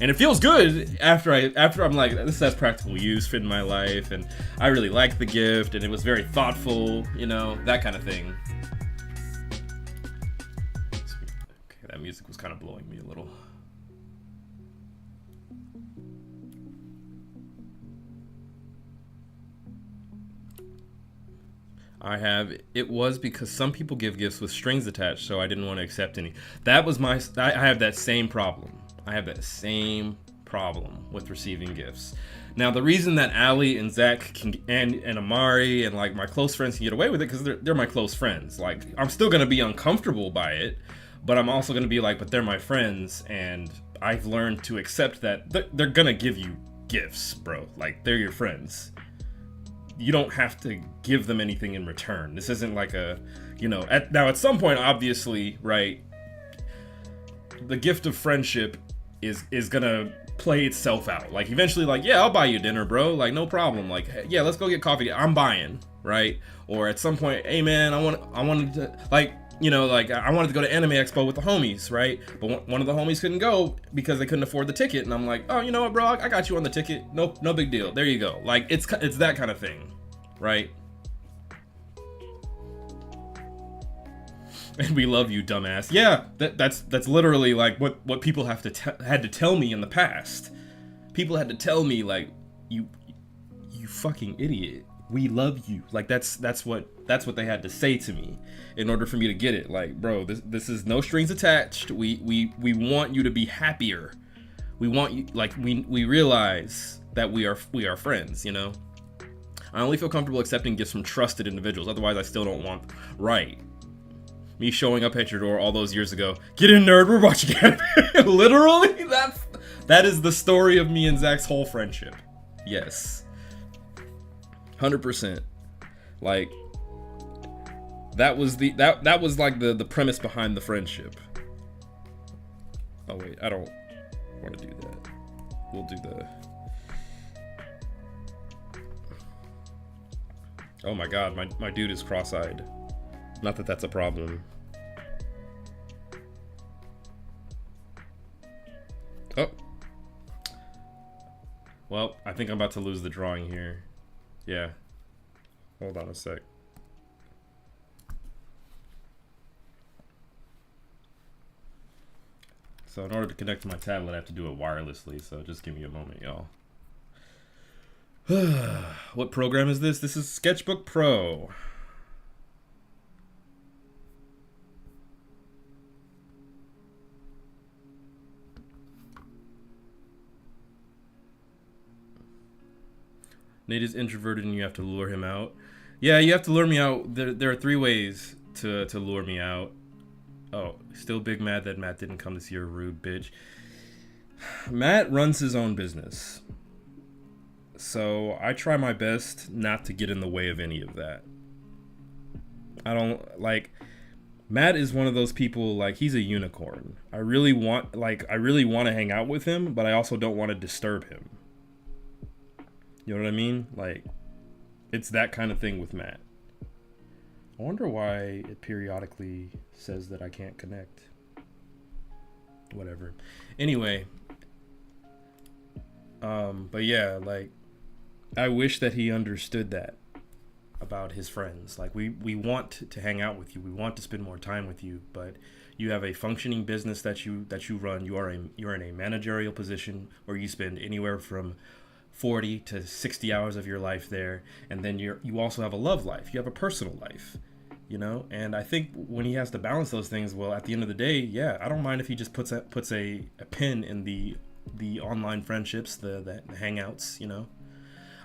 And it feels good after I'm like, this has practical use in my life, and I really liked the gift, and it was very thoughtful, you know, that kind of thing. Okay, that music was kind of blowing me a little. It was because some people give gifts with strings attached, so I didn't want to accept any. That was I have that same problem. I have that same problem with receiving gifts. Now, the reason that Allie and Zach and Amari and like my close friends can get away with it, because they're my close friends. Like, I'm still gonna be uncomfortable by it, but I'm also gonna be like, but they're my friends, and I've learned to accept that they're gonna give you gifts, bro. Like, they're your friends. You don't have to give them anything in return. This isn't like a, you know, at some point, obviously, right, the gift of friendship is gonna play itself out. Like, eventually, like, yeah, I'll buy you dinner, bro. Like, no problem. Like, yeah, let's go get coffee. I'm buying, right? Or at some point, hey, man, I wanted to, like, you know, like, I wanted to go to Anime Expo with the homies, right? But one of the homies couldn't go because they couldn't afford the ticket. And I'm like, oh, you know what, bro? I got you on the ticket. No big deal. There you go. Like, it's that kind of thing, right? And we love you, dumbass. Yeah, that's literally like what people had to tell me in the past. People had to tell me, like, you fucking idiot. We love you. Like, that's what they had to say to me in order for me to get it. Like, bro, this is no strings attached. We want you to be happier. We want you, like, we realize that we are friends, you know? I only feel comfortable accepting gifts from trusted individuals. Otherwise, I still don't want, right. Me showing up at your door all those years ago. Get in, nerd, we're watching anime. Literally, that is the story of me and Zach's whole friendship. Yes. 100%. Like, that was like the premise behind the friendship. Oh wait, I don't want to do that. We'll do the... Oh my god, my dude is cross-eyed. Not that that's a problem. Oh. Well, I think I'm about to lose the drawing here. Yeah. Hold on a sec. So in order to connect to my tablet, I have to do it wirelessly, so just give me a moment, y'all. What program is this? This is Sketchbook Pro. Nate is introverted and you have to lure him out. Yeah, you have to lure me out. There are 3 ways to lure me out. Oh, still big mad that Matt didn't come this year, rude bitch. Matt runs his own business. So I try my best not to get in the way of any of that. I don't like Matt is one of those people, like, he's a unicorn. I really want to hang out with him, but I also don't want to disturb him. You know what I mean? Like, it's that kind of thing with Matt. I wonder why it periodically says that I can't connect. Whatever. Anyway, but yeah, like, I wish that he understood that about his friends. Like, we want to hang out with you. We want to spend more time with you, but you have a functioning business that you run. You're in a managerial position where you spend anywhere from 40 to 60 hours of your life there, and then you also have a love life. You have a personal life, you know? And I think when he has to balance those things, well, at the end of the day, yeah, I don't mind if he just puts a pin in the online friendships, the hangouts, you know?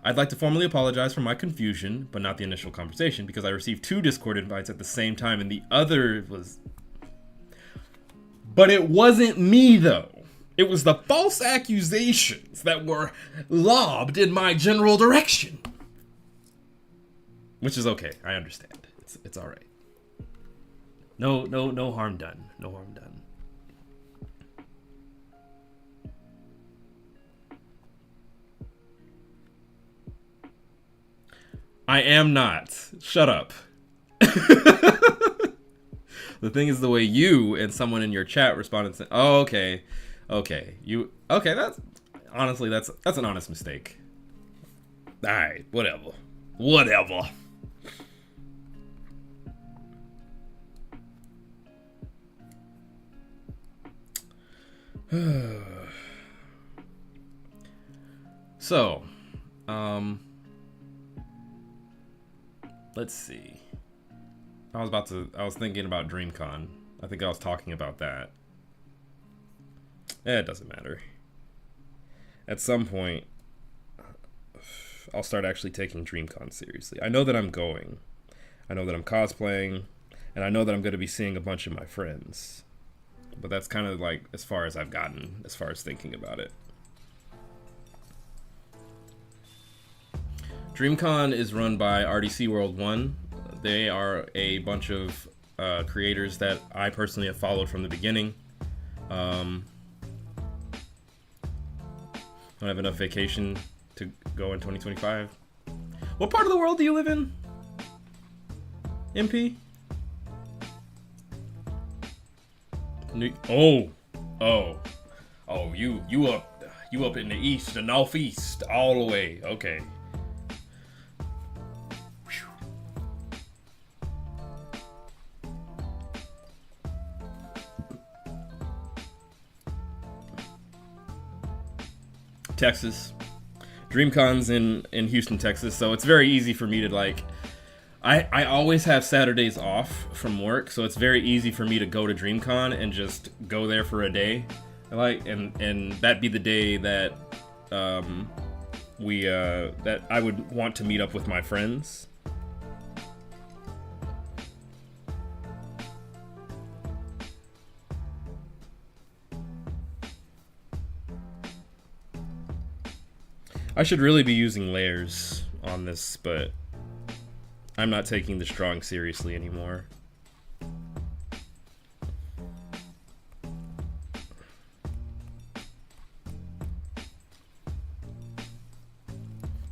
I'd like to formally apologize for my confusion, but not the initial conversation, because I received 2 Discord invites at the same time, and the other was... But it wasn't me, though. It was the false accusations that were lobbed in my general direction. Which is okay. I understand. It's all right. No harm done. No harm done. I am not. Shut up. The thing is the way you and someone in your chat responded to, oh, okay. That's honestly, that's an honest mistake. All right, whatever. So, let's see. I was thinking about DreamCon. I think I was talking about that. It doesn't matter. At some point, I'll start actually taking DreamCon seriously. I know that I'm going. I know that I'm cosplaying. And I know that I'm going to be seeing a bunch of my friends. But that's kind of like as far as I've gotten, as far as thinking about it. DreamCon is run by RDC World 1. They are a bunch of creators that I personally have followed from the beginning. I don't have enough vacation to go in 2025. What part of the world do you live in, MP? You up in the east, the northeast, all the way. Okay. Texas. DreamCon's in Houston, Texas, so it's very easy for me to, like, I always have Saturdays off from work, so it's very easy for me to go to DreamCon and just go there for a day. And that'd be the day that that I would want to meet up with my friends. I should really be using layers on this, but I'm not taking the strong seriously anymore.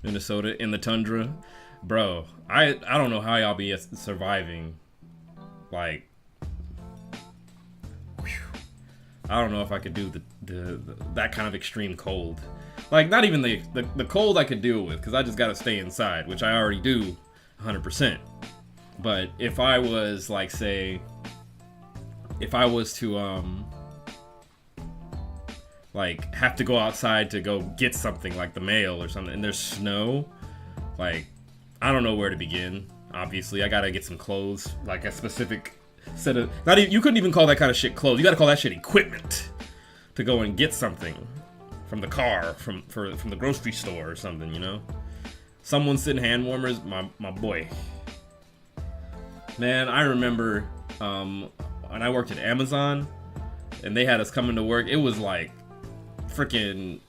Minnesota in the tundra, bro. I don't know how y'all be surviving. Like, I don't know if I could do the that kind of extreme cold. Like, not even the cold I could deal with, because I just gotta stay inside, which I already do 100%. But if I was, like, say, if I was to, like, have to go outside to go get something, like the mail or something, and there's snow, like, I don't know where to begin. Obviously, I gotta get some clothes, like a specific set of, not even, you couldn't even call that kind of shit clothes. You gotta call that shit equipment to go and get something from the car, from the grocery store or something, you know? Someone sitting hand warmers, my boy. Man, I remember and I worked at Amazon, and they had us coming to work. It was like freaking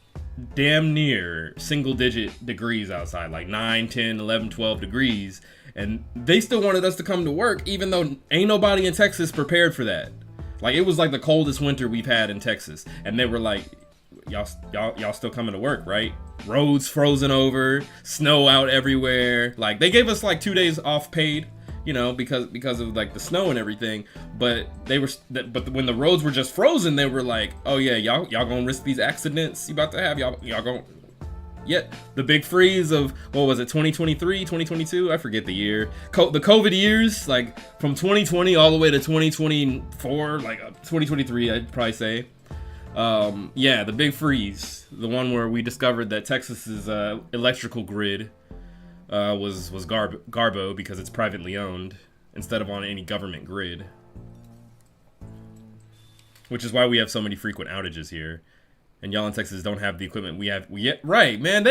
damn near single digit degrees outside, like 9, 10, 11, 12 degrees. And they still wanted us to come to work, even though ain't nobody in Texas prepared for that. Like, it was like the coldest winter we've had in Texas. And they were like, y'all still coming to work, right? Roads frozen over, snow out everywhere. Like, they gave us like 2 days off paid, you know, because of like the snow and everything. But when the roads were just frozen, they were like, oh yeah, y'all gonna risk these accidents you about to have, y'all gonna. Yet the big freeze of, what was it, 2023, 2022? I forget the year. The COVID years, like from 2020 all the way to 2024, like 2023, I'd probably say. Yeah, the big freeze, the one where we discovered that Texas's electrical grid was Garbo because it's privately owned instead of on any government grid. Which is why we have so many frequent outages here. And y'all in Texas don't have the equipment we have. Right, man.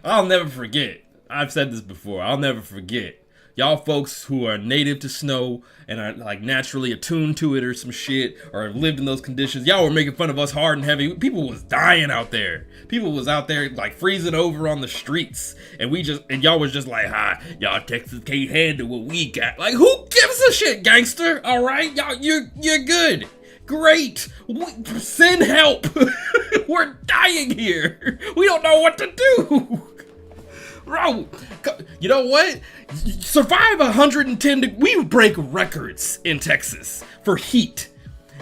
I'll never forget. I've said this before. I'll never forget. Y'all folks who are native to snow and are like naturally attuned to it or some shit, or have lived in those conditions. Y'all were making fun of us hard and heavy. People was dying out there. People was out there like freezing over on the streets. And y'all was just like, y'all Texas can't handle what we got. Like, who gives a shit, gangster? All right, y'all, you're good. Great! Send help! We're dying here! We don't know what to do! Bro, you know what? Survive 110 we break records in Texas for heat.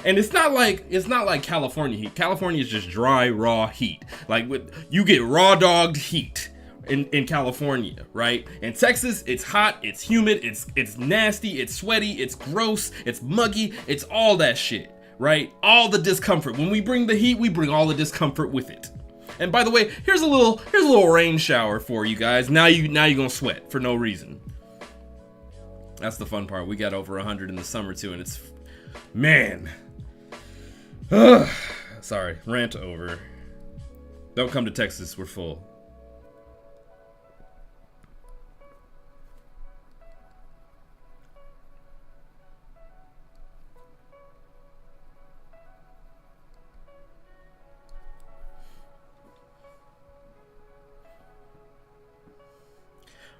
And it's not like California heat. California is just dry, raw heat. Like, you get raw dogged heat in California, right? In Texas, it's hot, it's humid, it's nasty, it's sweaty, it's gross, it's muggy, it's all that shit. Right? All the discomfort. When we bring the heat, we bring all the discomfort with it. And by the way, here's a little rain shower for you guys. Now you're gonna sweat for no reason. That's the fun part. We got over 100 in the summer too, and it's, man. Sorry, rant over. Don't come to Texas, we're full.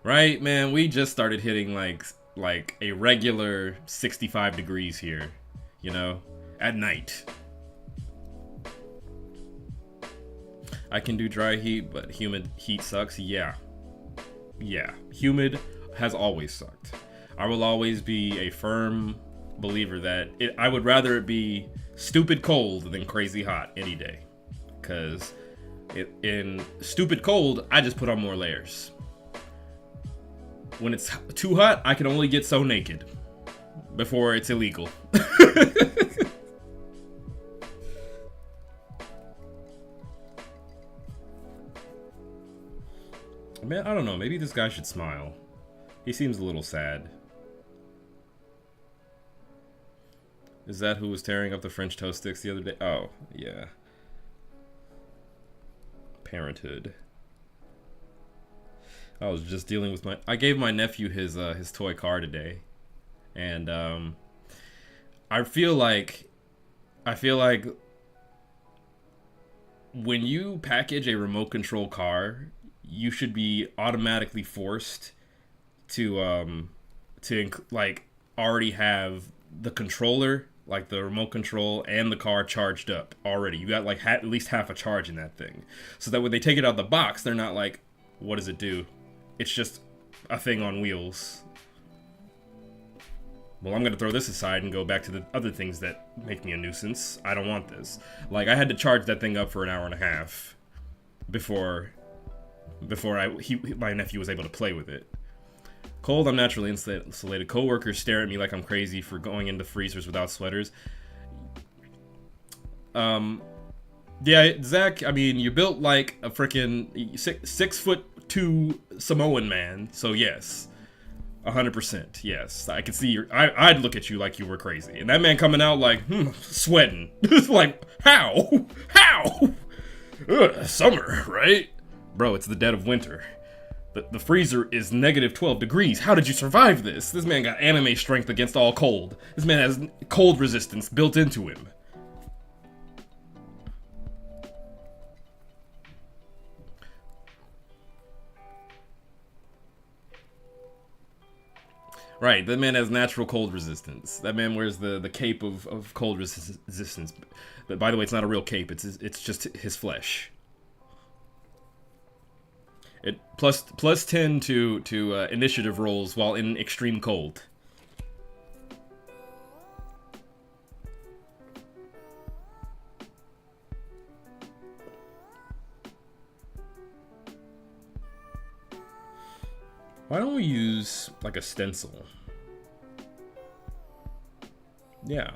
Right, man, we just started hitting like a regular 65 degrees here, you know, at night. I can do dry heat, but humid heat sucks. Yeah, humid has always sucked. I will always be a firm believer that I would rather it be stupid cold than crazy hot any day. Because in stupid cold, I just put on more layers. When it's too hot, I can only get so naked before it's illegal. Man, I don't know. Maybe this guy should smile. He seems a little sad. Is that who was tearing up the French toast sticks the other day? Oh, yeah. Parenthood. I was just dealing with I gave my nephew his toy car today, and I feel like when you package a remote control car, you should be automatically forced to like already have the controller, like the remote control and the car charged up already. You got like at least half a charge in that thing, so that when they take it out of the box, they're not like, what does it do? It's just a thing on wheels. Well, I'm gonna throw this aside and go back to the other things that make me a nuisance. I don't want this. Like, I had to charge that thing up for an hour and a half before my nephew was able to play with it. Cold, I'm naturally insulated. Coworkers stare at me like I'm crazy for going into freezers without sweaters. Yeah, Zach, I mean, you built like a freaking 6'2" Samoan man, so yes. 100%, yes. I could see I'd look at you like you were crazy. And that man coming out like, sweating. It's like, how? How? Ugh, summer, right? Bro, it's the dead of winter. The freezer is negative 12 degrees. How did you survive this? This man got anime strength against all cold. This man has cold resistance built into him. Right, that man has natural cold resistance. That man wears the cape of cold resistance. But by the way, it's not a real cape. It's just his flesh. It plus 10 to initiative rolls while in extreme cold. Why don't we use like a stencil? Yeah.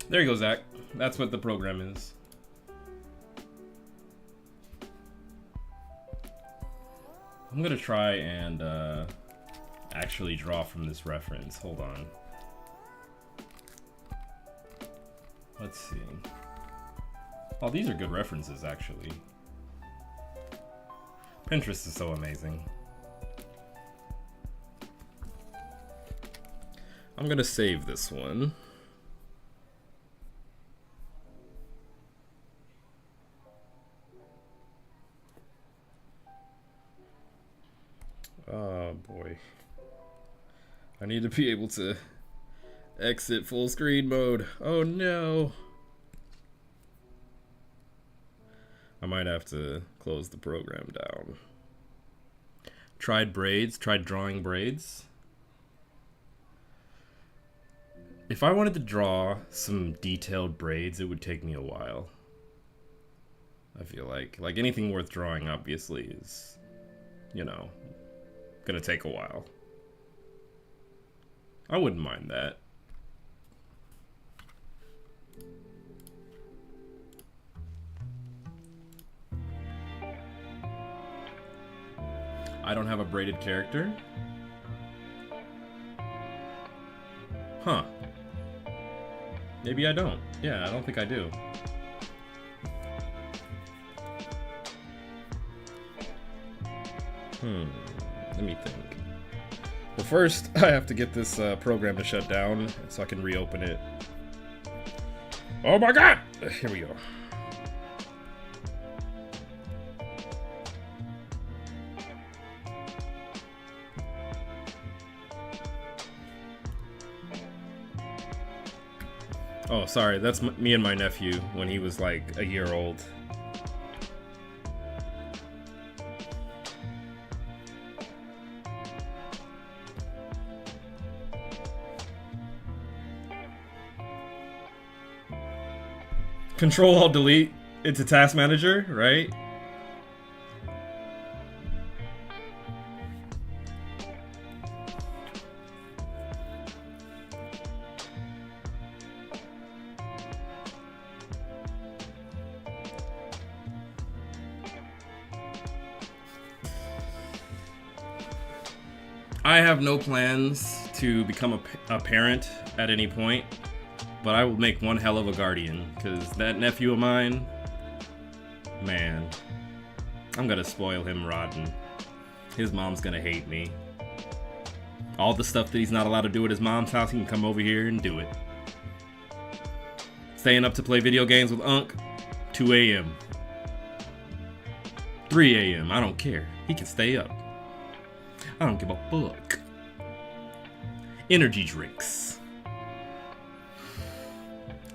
There you go, Zach. That's what the program is. I'm gonna try and actually draw from this reference. Hold on. Let's see. Oh, these are good references, actually. Pinterest is so amazing. I'm gonna save this one. Oh boy. I need to be able to exit full screen mode. Oh no. I might have to close the program down. Tried braids, tried drawing braids. If I wanted to draw some detailed braids, it would take me a while. I feel like anything worth drawing obviously is, you know, gonna take a while. I wouldn't mind that. I don't have a braided character? Huh. Maybe I don't. Yeah, I don't think I do. Let me think. Well, first, I have to get this program to shut down so I can reopen it. Oh my god! Here we go. Oh, sorry, that's me and my nephew when he was like a year old. Control-Alt-Delete, it's a task manager, right? I have no plans to become a parent at any point. But I will make one hell of a guardian, because that nephew of mine, man, I'm gonna spoil him rotten. His mom's gonna hate me. All the stuff that he's not allowed to do at his mom's house, he can come over here and do it. Staying up to play video games with Unc, 2 a.m. 3 a.m., I don't care. He can stay up. I don't give a fuck. Energy drinks.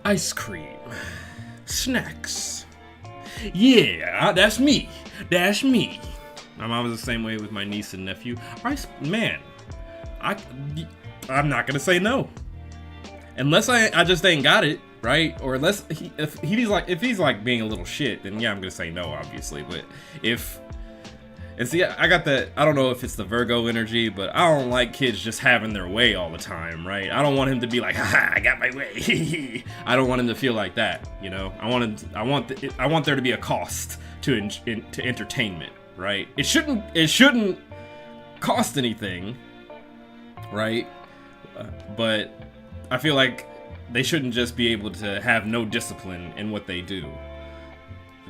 Ice cream. Snacks. Yeah, that's me. That's me. My mom was the same way with my niece and nephew. Man, I'm not gonna say no. Unless I just ain't got it, right? Or unless if he's like being a little shit, then yeah, I'm gonna say no, obviously. But if And see, I got that. I don't know if it's the Virgo energy, but I don't like kids just having their way all the time, right? I don't want him to be like, haha, I got my way. I don't want him to feel like that, you know. I want there to be a cost to entertainment, right? It shouldn't cost anything, right? But I feel like they shouldn't just be able to have no discipline in what they do.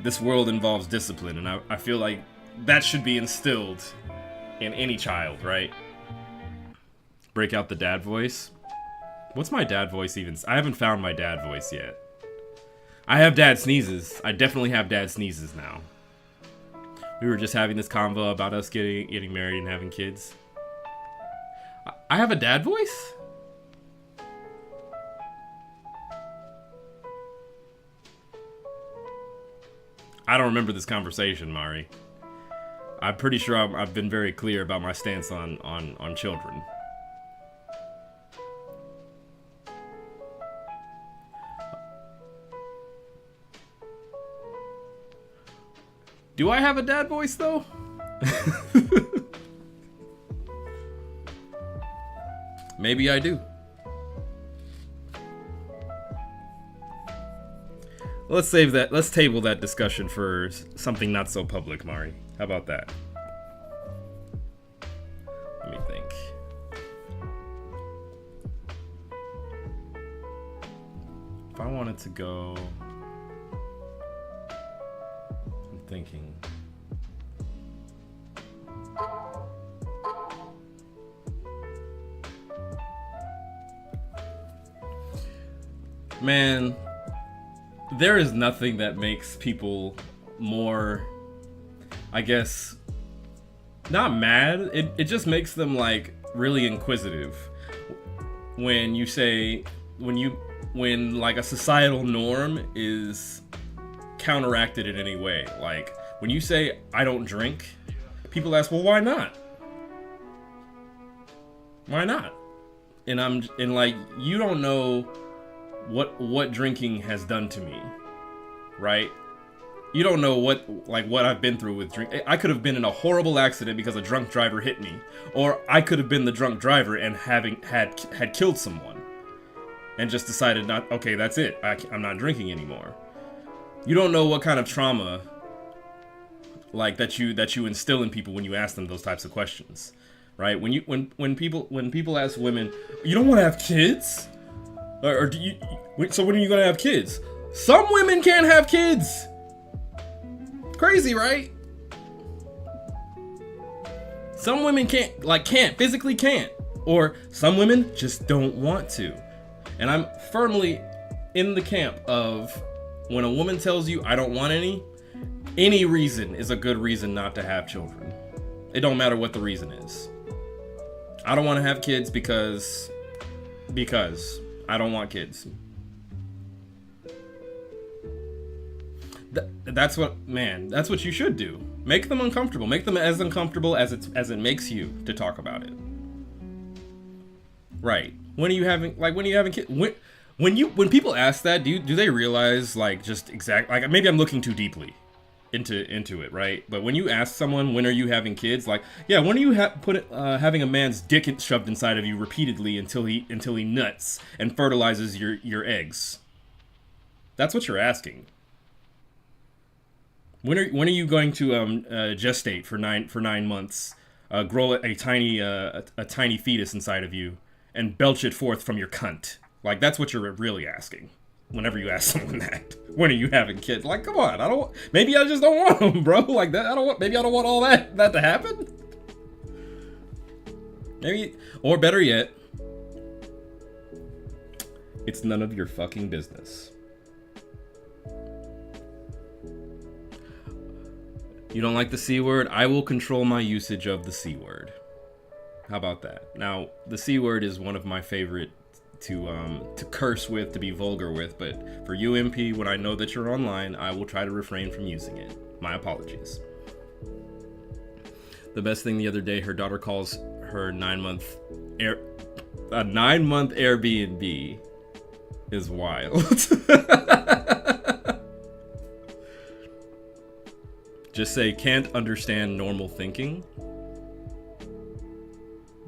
This world involves discipline, and I feel like that should be instilled in any child, right? Break out the dad voice. What's my dad voice even? I haven't found my dad voice yet. I have dad sneezes. I definitely have dad sneezes now. We were just having this convo about us getting married and having kids. I have a dad voice? I don't remember this conversation, Mari. I'm pretty sure I've been very clear about my stance on children. Do I have a dad voice, though? Maybe I do. Let's save that. Let's table that discussion for something not so public, Mari. How about that? Let me think. If I wanted to go... I'm thinking. Man, there is nothing that makes people more, I guess, not mad. It just makes them like really inquisitive. When you say, when like a societal norm is counteracted in any way. Like when you say I don't drink, people ask, well, why not? Why not? And like, you don't know what drinking has done to me, right? You don't know what I've been through with drink. I could have been in a horrible accident because a drunk driver hit me, or I could have been the drunk driver and had killed someone, and just decided not. Okay, that's it. I'm not drinking anymore. You don't know what kind of trauma, like that you instill in people when you ask them those types of questions, right? When people ask women, you don't want to have kids, or do you? So when are you gonna have kids? Some women can't have kids. Crazy, right? Some women physically can't, or some women just don't want to. And I'm firmly in the camp of when a woman tells you I don't want any reason is a good reason not to have children. It don't matter what the reason is. I don't want to have kids because I don't want kids. That's what you should do. Make them uncomfortable. Make them as uncomfortable as it makes you to talk about it. Right. When are you having kids? When people ask that, do they realize maybe I'm looking too deeply into it, right? But when you ask someone, when are you having kids? Like, yeah, when are you having a man's dick shoved inside of you repeatedly until he nuts and fertilizes your eggs? That's what you're asking. When are you going to gestate for 9 months, grow a tiny fetus inside of you, and belch it forth from your cunt? Like, that's what you're really asking. Whenever you ask someone that, when are you having kids? Like, come on, maybe I just don't want them, bro. Like that, maybe I don't want all that to happen. Maybe, or better yet, it's none of your fucking business. You don't like the C word? I will control my usage of the C word. How about that? Now, the C word is one of my favorite to curse with, to be vulgar with, but for you, MP, when I know that you're online, I will try to refrain from using it. My apologies. The best thing the other day, her daughter calls her 9-month Airbnb is wild. Just say can't understand normal thinking.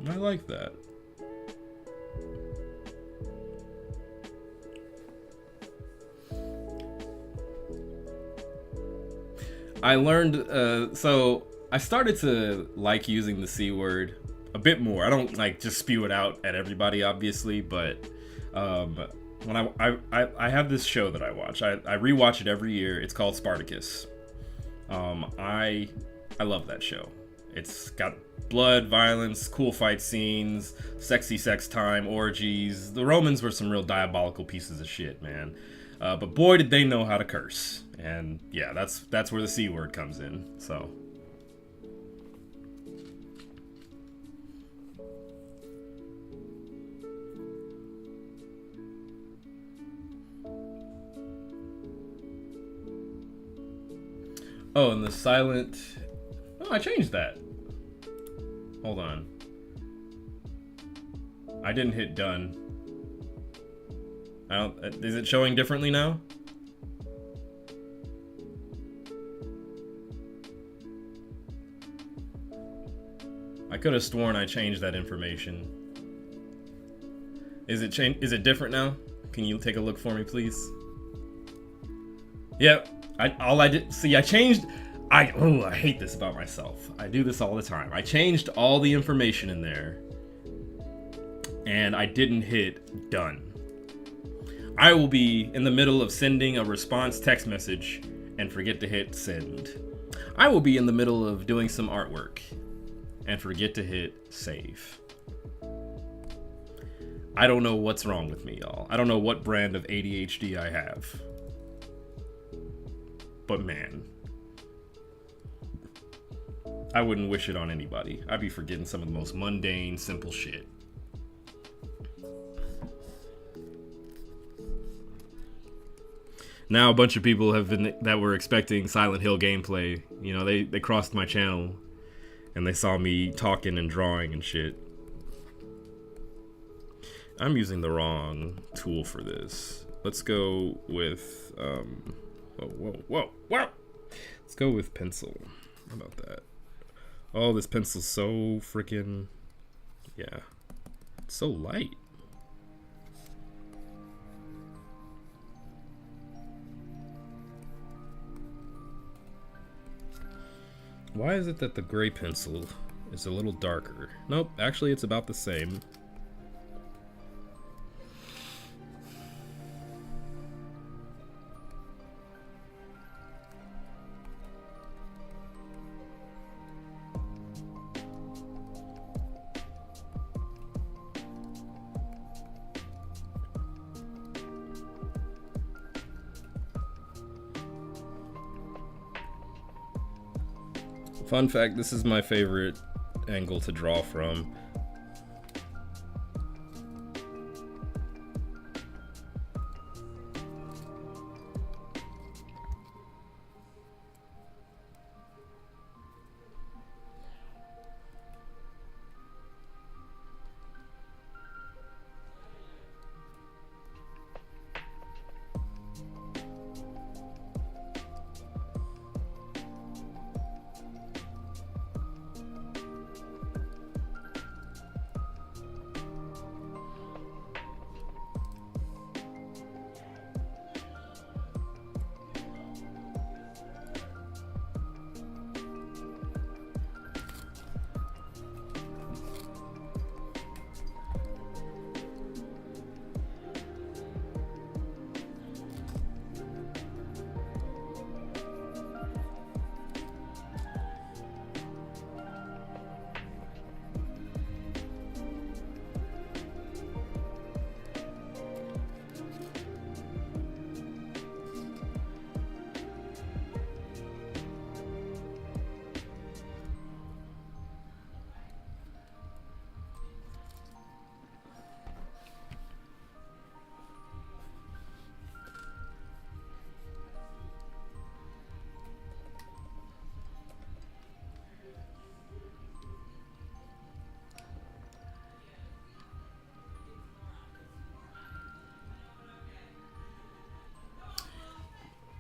I like that. I learned, so I started to like using the C word a bit more. I don't like just spew it out at everybody, obviously, but when I have this show that I watch. I rewatch it every year. It's called Spartacus. I love that show. It's got blood, violence, cool fight scenes, sexy sex time, orgies. The Romans were some real diabolical pieces of shit, man. But boy, did they know how to curse. And yeah, that's where the C word comes in. So. Oh, and the silent. Oh, I changed that. Hold on. I didn't hit done. I don't. Is it showing differently now? I could have sworn I changed that information. Is it different now? Can you take a look for me, please? Yep. All I did. See, I changed. I hate this about myself. I do this all the time. I changed all the information in there, and I didn't hit done. I will be in the middle of sending a response text message and forget to hit send. I will be in the middle of doing some artwork and forget to hit save. I don't know what's wrong with me, y'all. I don't know what brand of ADHD I have. But man, I wouldn't wish it on anybody. I'd be forgetting some of the most mundane, simple shit. Now a bunch of people that were expecting Silent Hill gameplay, you know, they crossed my channel and they saw me talking and drawing and shit. I'm using the wrong tool for this. Let's go with whoa. Let's go with pencil. How about that? Oh, this pencil's so freaking, yeah, it's so light. Why is it that the gray pencil is a little darker? Nope, actually it's about the same. Fun fact, this is my favorite angle to draw from.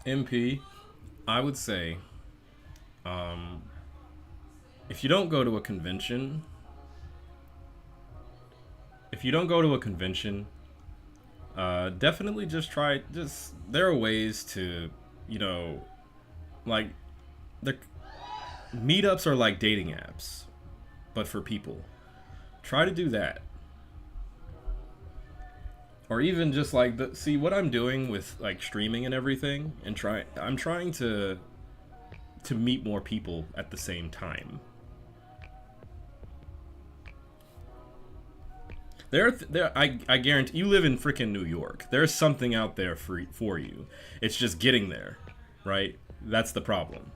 MP, I would say Um, if you don't go to a convention, if you don't go to a convention, definitely just try. Just there are ways to, you know, like the meetups are like dating apps, but for people. Try to do that, or even just like the see what I'm doing with like streaming and everything, and try. I'm trying to meet more people at the same time. I guarantee you live in freaking New York. There's something out there for you. It's just getting there, right? That's the problem.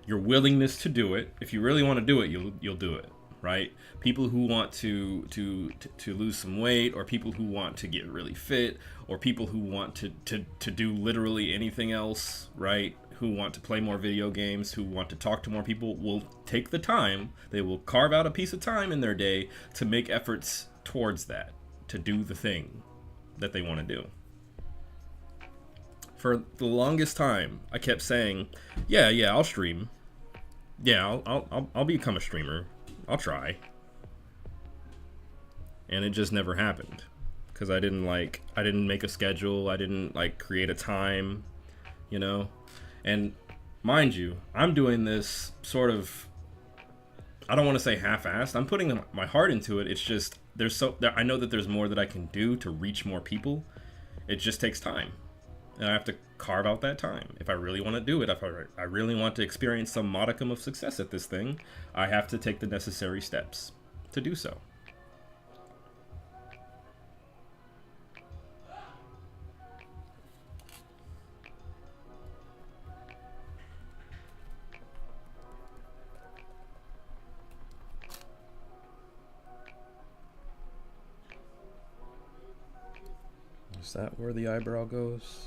Your willingness to do it. If you really want to do it, you'll do it, right? People who want to lose some weight, or people who want to get really fit, or people who want to do literally anything else, right? Who want to play more video games, who want to talk to more people, will take the time. They will carve out a piece of time in their day to make efforts towards that, to do the thing that they want to do. For the longest time, I kept saying, yeah, I'll stream. Yeah, I'll become a streamer. I'll try. And it just never happened. Because I didn't make a schedule. I didn't like create a time, you know? And mind you, I'm doing this sort of, I don't want to say half-assed. I'm putting my heart into it. It's just, I know that there's more that I can do to reach more people. It just takes time. And I have to carve out that time. If I really want to do it, if I really want to experience some modicum of success at this thing, I have to take the necessary steps to do so. Is that where the eyebrow goes?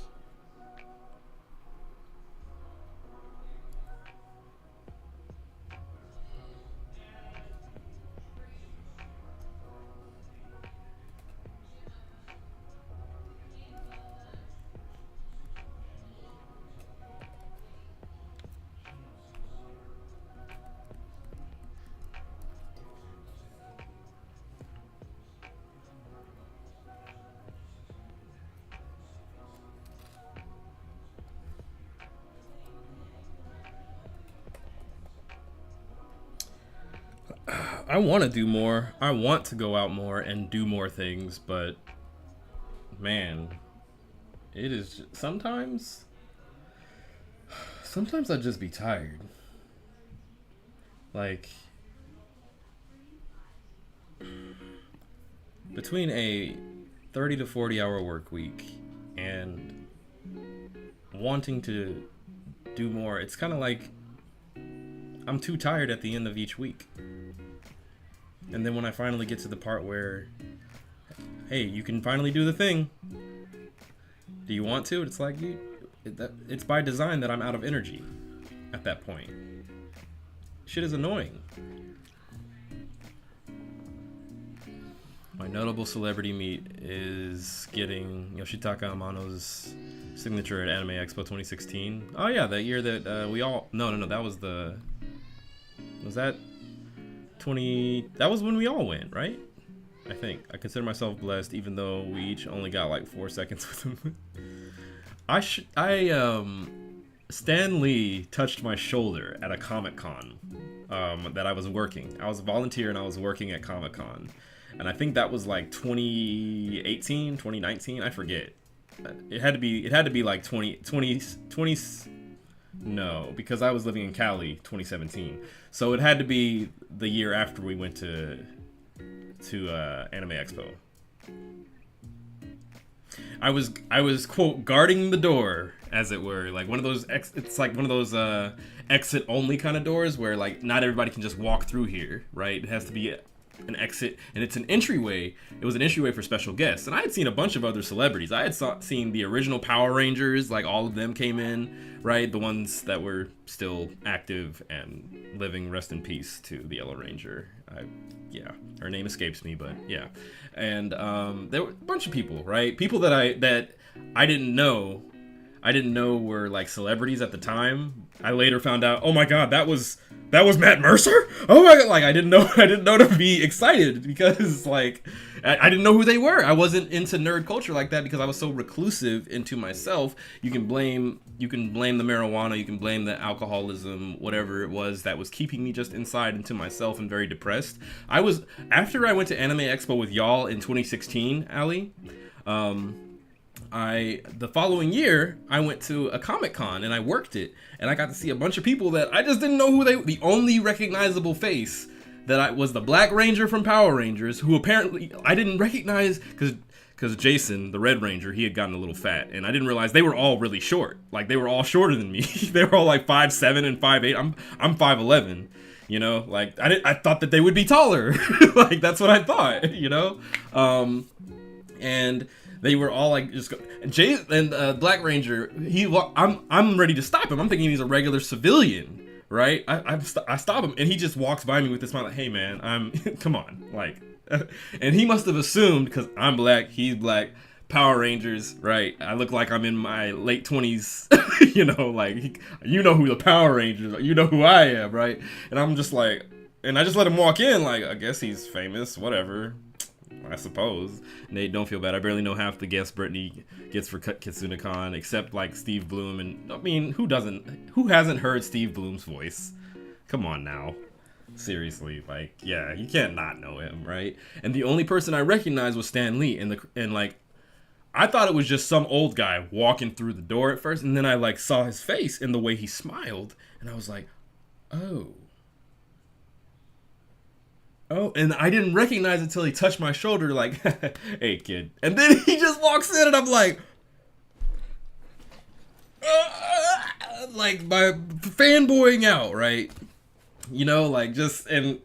I want to do more. I want to go out more and do more things, but man, it is just, sometimes I just be tired. Like between a 30 to 40 hour work week and wanting to do more, it's kind of like I'm too tired at the end of each week. And then when I finally get to the part where, hey, you can finally do the thing. Do you want to? It's like it's by design that I'm out of energy at that point. Shit is annoying. My notable celebrity meet is getting Yoshitaka Amano's signature at Anime Expo 2016. Oh yeah, that year that we all no, that was that 20, that was when we all went, right? I think. I consider myself blessed, even though we each only got like 4 seconds with him. Stan Lee touched my shoulder at a Comic-Con that I was working. I was a volunteer and I was working at Comic-Con. And I think that was like 2018, 2019, I forget. It had to be like 20, no, because I was living in Cali 2017. So it had to be the year after we went to Anime Expo. I was quote guarding the door, as it were, like one of those it's like one of those exit only kind of doors where like not everybody can just walk through here, right? It has to be an exit, and it's an entryway. It was an entryway for special guests, and I had seen a bunch of other celebrities. I had seen the original Power Rangers, like all of them came in, right? The ones that were still active and living. Rest in peace to the Yellow Ranger. Her name escapes me, but yeah. And there were a bunch of people, right? People that I didn't know. I didn't know were like celebrities at the time. I later found out, oh my god, that was Matt Mercer. Oh my god, like I didn't know I didn't know to be excited because like I didn't know who they were. I wasn't into nerd culture like that because I was so reclusive into myself. You can blame the marijuana, you can blame the alcoholism, whatever it was that was keeping me just inside into myself and very depressed. After I went to Anime Expo with y'all in 2016, Ali. The following year I went to a Comic-Con and I worked it, and I got to see a bunch of people that I just didn't know who the only recognizable face that I was the Black Ranger from Power Rangers, who apparently I didn't recognize because Jason, the Red Ranger, he had gotten a little fat, and I didn't realize they were all really short. Like they were all shorter than me. They were all like 5'7" and 5'8". I'm 5'11". You know, like I thought that they would be taller. Like that's what I thought. You know, and they were all like just Jay and Black Ranger. I'm ready to stop him. I'm thinking he's a regular civilian, right? I stop him, and he just walks by me with this smile, like, "Hey man, come on," like, and he must have assumed because I'm black, he's black, Power Rangers, right? I look like I'm in my late 20s, you know, like you know who the Power Rangers are, you know who I am, right? And I'm just like, and I just let him walk in, like I guess he's famous, whatever. I suppose. Nate, don't feel bad. I barely know half the guests Brittany gets for KitsuneCon, except like Steve Bloom. And I mean, who hasn't heard Steve Bloom's voice? Come on now. Seriously, like, yeah, you can't not know him, right? And the only person I recognized was Stan Lee, and like, I thought it was just some old guy walking through the door at first, and then I like saw his face and the way he smiled, and I was like, oh, and I didn't recognize it until he touched my shoulder, like, hey, kid. And then he just walks in, and I'm like my fanboying out, right? You know, like, just, and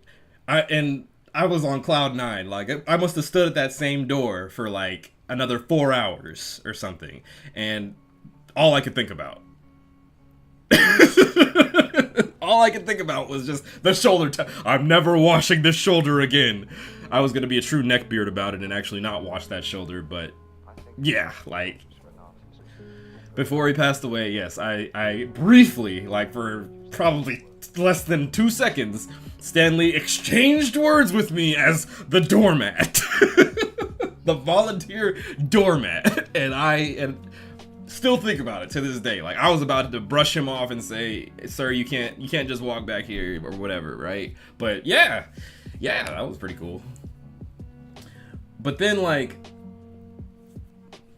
I was on cloud nine. Like, I must have stood at that same door for, like, another 4 hours or something. And all I could think about. All I could think about was just the shoulder. I'm never washing this shoulder again. I was going to be a true neckbeard about it and actually not wash that shoulder, but yeah, like, before he passed away, yes, I briefly, like for probably less than 2 seconds, Stan Lee exchanged words with me as the doormat. The volunteer doormat. And still think about it to this day. Like, I was about to brush him off and say, sir, you can't just walk back here or whatever, right? But yeah, that was pretty cool. But then, like,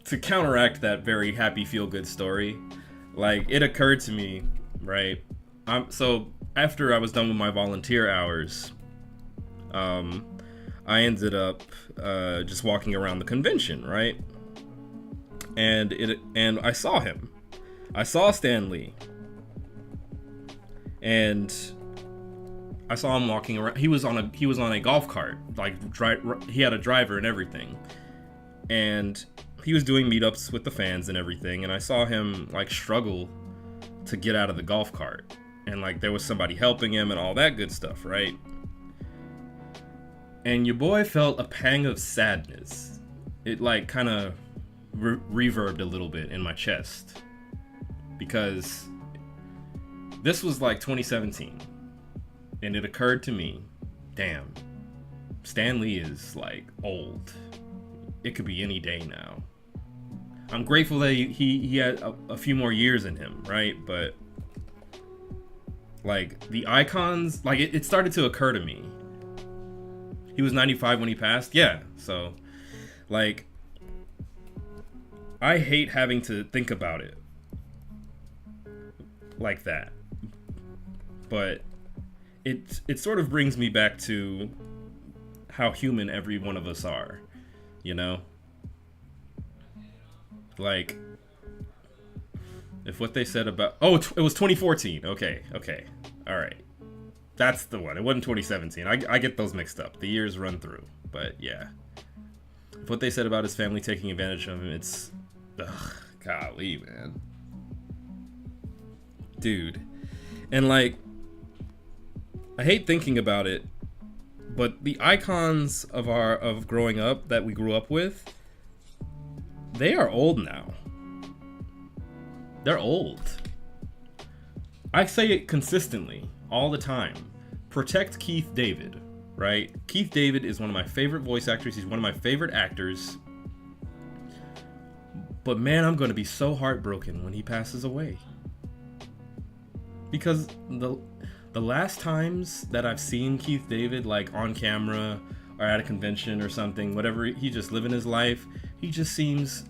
to counteract that very happy feel-good story, like, it occurred to me, right? So after I was done with my volunteer hours, I ended up just walking around the convention, right? And I saw him. I saw Stan Lee. And I saw him walking around. He was on a golf cart, like he had a driver and everything. And he was doing meetups with the fans and everything, and I saw him like struggle to get out of the golf cart. And like there was somebody helping him and all that good stuff, right? And your boy felt a pang of sadness. It like kind of reverbed a little bit in my chest, because this was like 2017, and it occurred to me, damn, Stan Lee is like old. It could be any day now. I'm grateful that he had a few more years in him, right? But like the icons, like it started to occur to me. He was 95 when he passed, yeah. So like, I hate having to think about it like that, but it sort of brings me back to how human every one of us are, you know? Like, if what they said about, it was 2014, okay, alright, that's the one. It wasn't 2017. I get those mixed up, the years run through, but yeah, if what they said about his family taking advantage of him, it's, ugh, golly, man. Dude. And like, I hate thinking about it, but the icons of growing up that we grew up with, they are old now. They're old. I say it consistently, all the time. Protect Keith David, right? Keith David is one of my favorite voice actors. He's one of my favorite actors. But man, I'm going to be so heartbroken when he passes away. Because the last times that I've seen Keith David, like on camera or at a convention or something, whatever, he just living his life, he just seems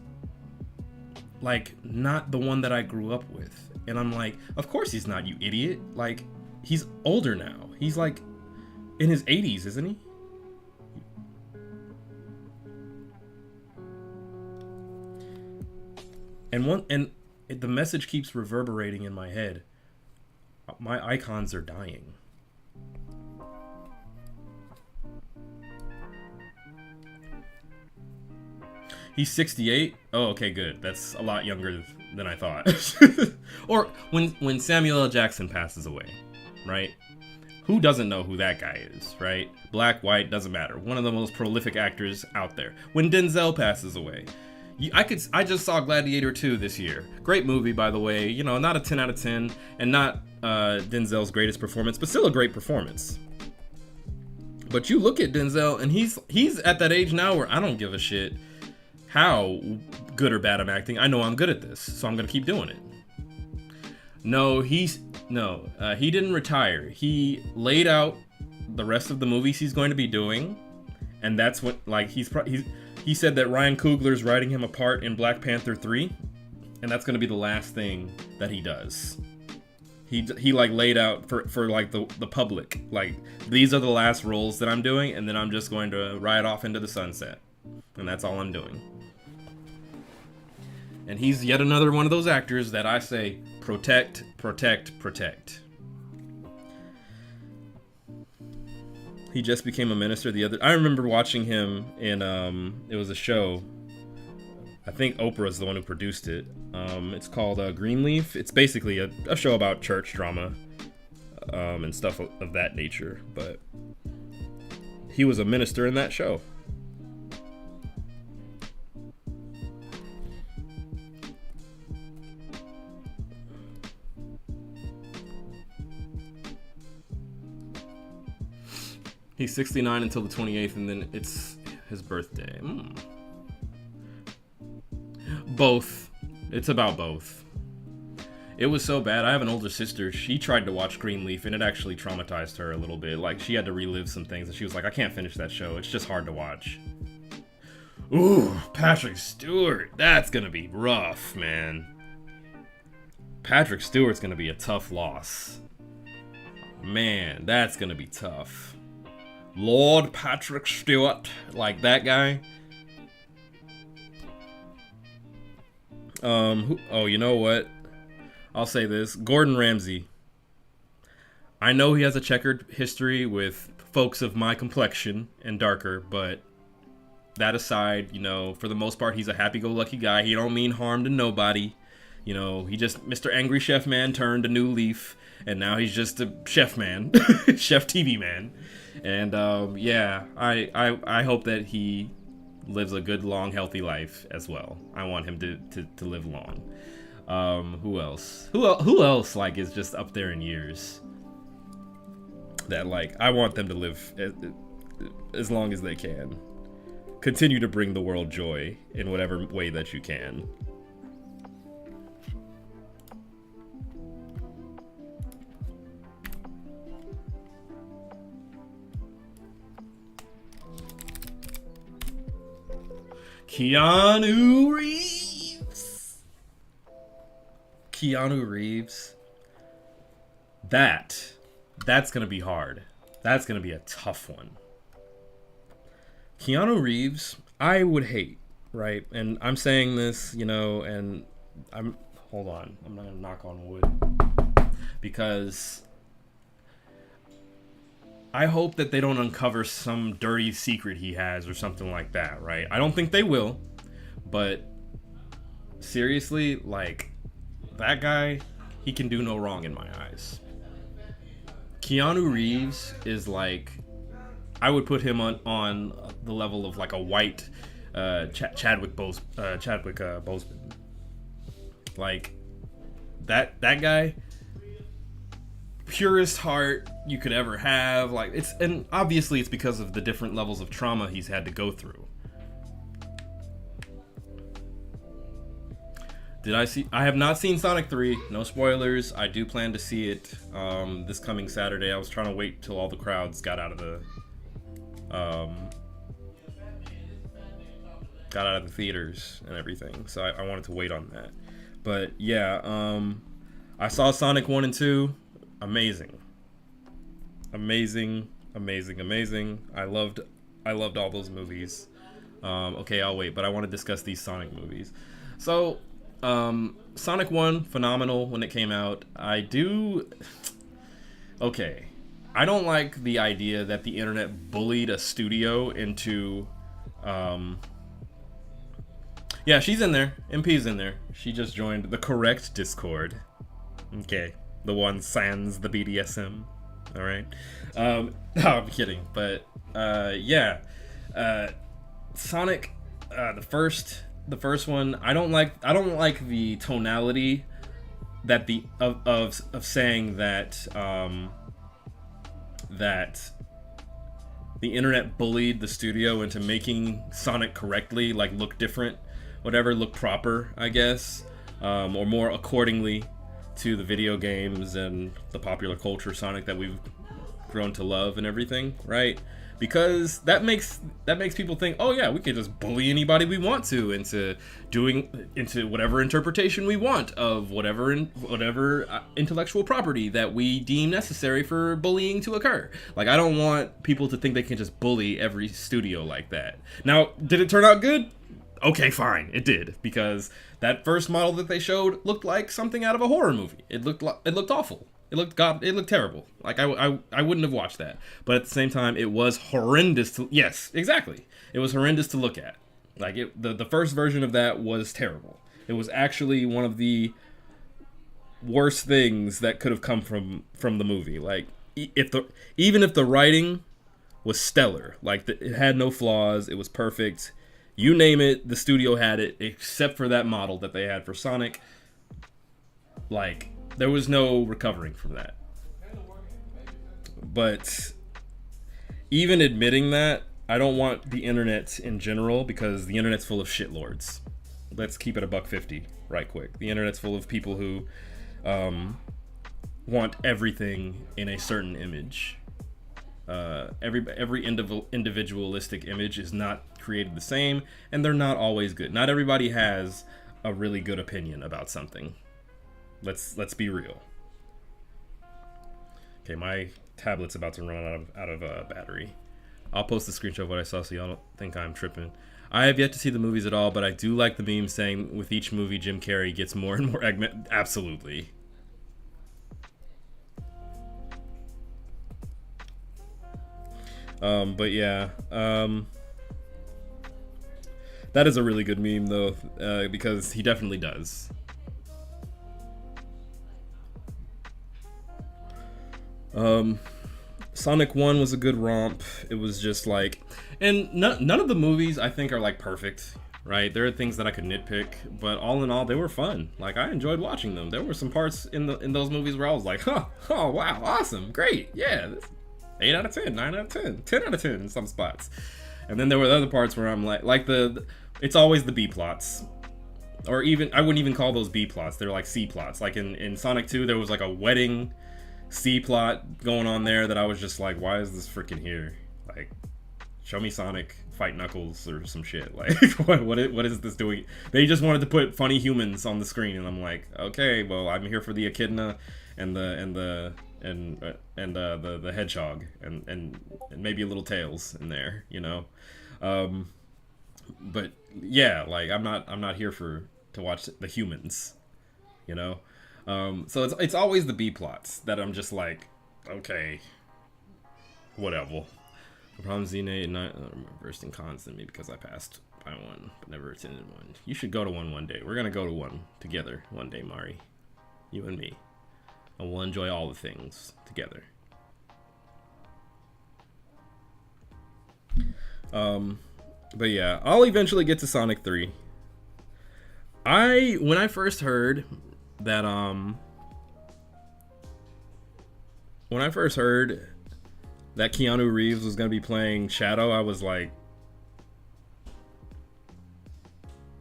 like not the one that I grew up with. And I'm like, of course he's not, you idiot. Like, he's older now. He's like in his 80s, isn't he? And the message keeps reverberating in my head. My icons are dying. He's 68. Oh, okay, good. That's a lot younger than I thought. Or when Samuel L. Jackson passes away, right? Who doesn't know who that guy is, right? Black, white, doesn't matter. One of the most prolific actors out there. When Denzel passes away. I just saw Gladiator 2 this year. Great movie, by the way. You know, not a 10 out of 10, and not Denzel's greatest performance, but still a great performance. But you look at Denzel, and he's at that age now where I don't give a shit how good or bad I'm acting. I know I'm good at this, so I'm gonna keep doing it. No, he didn't retire. He laid out the rest of the movies he's going to be doing, and that's what, like, he said that Ryan Coogler's writing him a part in Black Panther 3, and that's going to be the last thing that he does. He like laid out for like the public, like, these are the last roles that I'm doing, and then I'm just going to ride off into the sunset, and that's all I'm doing. And he's yet another one of those actors that I say, protect, protect, protect. He just became a minister I remember watching him in, it was a show. I think Oprah's the one who produced it. It's called Greenleaf. It's basically a show about church drama and stuff of that nature. But he was a minister in that show. He's 69 until the 28th, and then it's his birthday. Both. It's about both. It was so bad. I have an older sister. She tried to watch Greenleaf, and it actually traumatized her a little bit. Like, she had to relive some things, and she was like, I can't finish that show. It's just hard to watch. Ooh, Patrick Stewart. That's gonna be rough, man. Patrick Stewart's gonna be a tough loss. Man, that's gonna be tough. Lord Patrick Stewart, like that guy. You know what? I'll say this. Gordon Ramsay. I know he has a checkered history with folks of my complexion and darker, but that aside, you know, for the most part, he's a happy-go-lucky guy. He don't mean harm to nobody. You know, he just, Mr. Angry Chef Man turned a new leaf, and now he's just a chef man. Chef TV man. And yeah, I hope that he lives a good, long, healthy life as well. I want him to live long. Who else? Who else, like, is just up there in years? That, like, I want them to live as long as they can. Continue to bring the world joy in whatever way that you can. Keanu Reeves. Keanu Reeves. That's gonna be hard. That's gonna be a tough one. Keanu Reeves, I would hate, right? And I'm saying this, you know, and hold on, I'm not gonna knock on wood, because I hope that they don't uncover some dirty secret he has or something like that, right? I don't think they will, but seriously, like, that guy, he can do no wrong in my eyes. Keanu Reeves is like, I would put him on the level of like a white Chadwick Boseman. Like, that guy, purest heart you could ever have. Like, it's, and obviously it's because of the different levels of trauma he's had to go through. I have not seen Sonic 3. No spoilers. I do plan to see it this coming Saturday. I was trying to wait till all the crowds got out of the theaters and everything. So I wanted to wait on that. But yeah, I saw Sonic 1 and 2. Amazing. Amazing. I loved all those movies. Okay, I'll wait, but I want to discuss these Sonic movies. So, Sonic 1, phenomenal when it came out. Okay. I don't like the idea that the internet bullied a studio into, yeah, she's in there. MP's in there. She just joined the correct Discord. Okay. The one sans the BDSM. Alright. No, I'm kidding. But, yeah. Sonic, the first one, I don't like the tonality that of saying that that the internet bullied the studio into making Sonic correctly, like look different, whatever, look proper, I guess, or more accordingly to the video games and the popular culture Sonic that we've grown to love and everything, right? Because that makes people think, oh yeah, we can just bully anybody we want to into whatever interpretation we want of whatever intellectual property that we deem necessary for bullying to occur. Like, I don't want people to think they can just bully every studio like that. Now, did it turn out good? Okay, fine, it did, because that first model that they showed looked like something out of a horror movie. It looked awful. It looked terrible. Like, I wouldn't have watched that. But at the same time, it was horrendous to, yes, exactly. It was horrendous to look at. Like, the first version of that was terrible. It was actually one of the worst things that could have come from the movie. Like, even if the writing was stellar, like it had no flaws, it was perfect. You name it, the studio had it, except for that model that they had for Sonic. Like, there was no recovering from that. But even admitting that, I don't want the internet in general, because the internet's full of shitlords. Let's keep it $1.50 right quick. The internet's full of people who want everything in a certain image. Every individualistic image is not created the same, and they're not always good. Not everybody has a really good opinion about something. Let's be real. Okay, my tablet's about to run out of battery. I'll post a screenshot of what I saw so y'all don't think I'm tripping. I have yet to see the movies at all, but I do like the meme saying with each movie Jim Carrey gets more and more Eggman. Absolutely. But yeah, that is a really good meme though, because he definitely does. Sonic 1 was a good romp. It was just like, and none of the movies I think are like perfect, right? There are things that I could nitpick, but all in all, they were fun. Like, I enjoyed watching them. There were some parts in those movies where I was like, oh wow, awesome, great, yeah, this 8 out of 10, 9 out of 10, 10 out of 10 in some spots. And then there were other parts where I'm like it's always the B plots. Or even, I wouldn't even call those B plots, they're like C plots. Like in Sonic 2, there was like a wedding C plot going on there that I was just like, why is this freaking here? Like, show me Sonic fight Knuckles or some shit. Like, what is this doing? They just wanted to put funny humans on the screen, and I'm like, okay, well, I'm here for the echidna and the hedgehog and maybe a little Tails in there, you know. But yeah, like I'm not here to watch the humans, you know. So it's always the B plots that I'm just like, okay, whatever. The problem is Xena and I versed in cons than me because I passed by one but never attended one. You should go to one day. We're gonna go to one together one day, Mari, you and me, and we'll enjoy all the things together. But yeah, I'll eventually get to Sonic 3. When I first heard that when I first heard that Keanu Reeves was gonna be playing Shadow, I was like,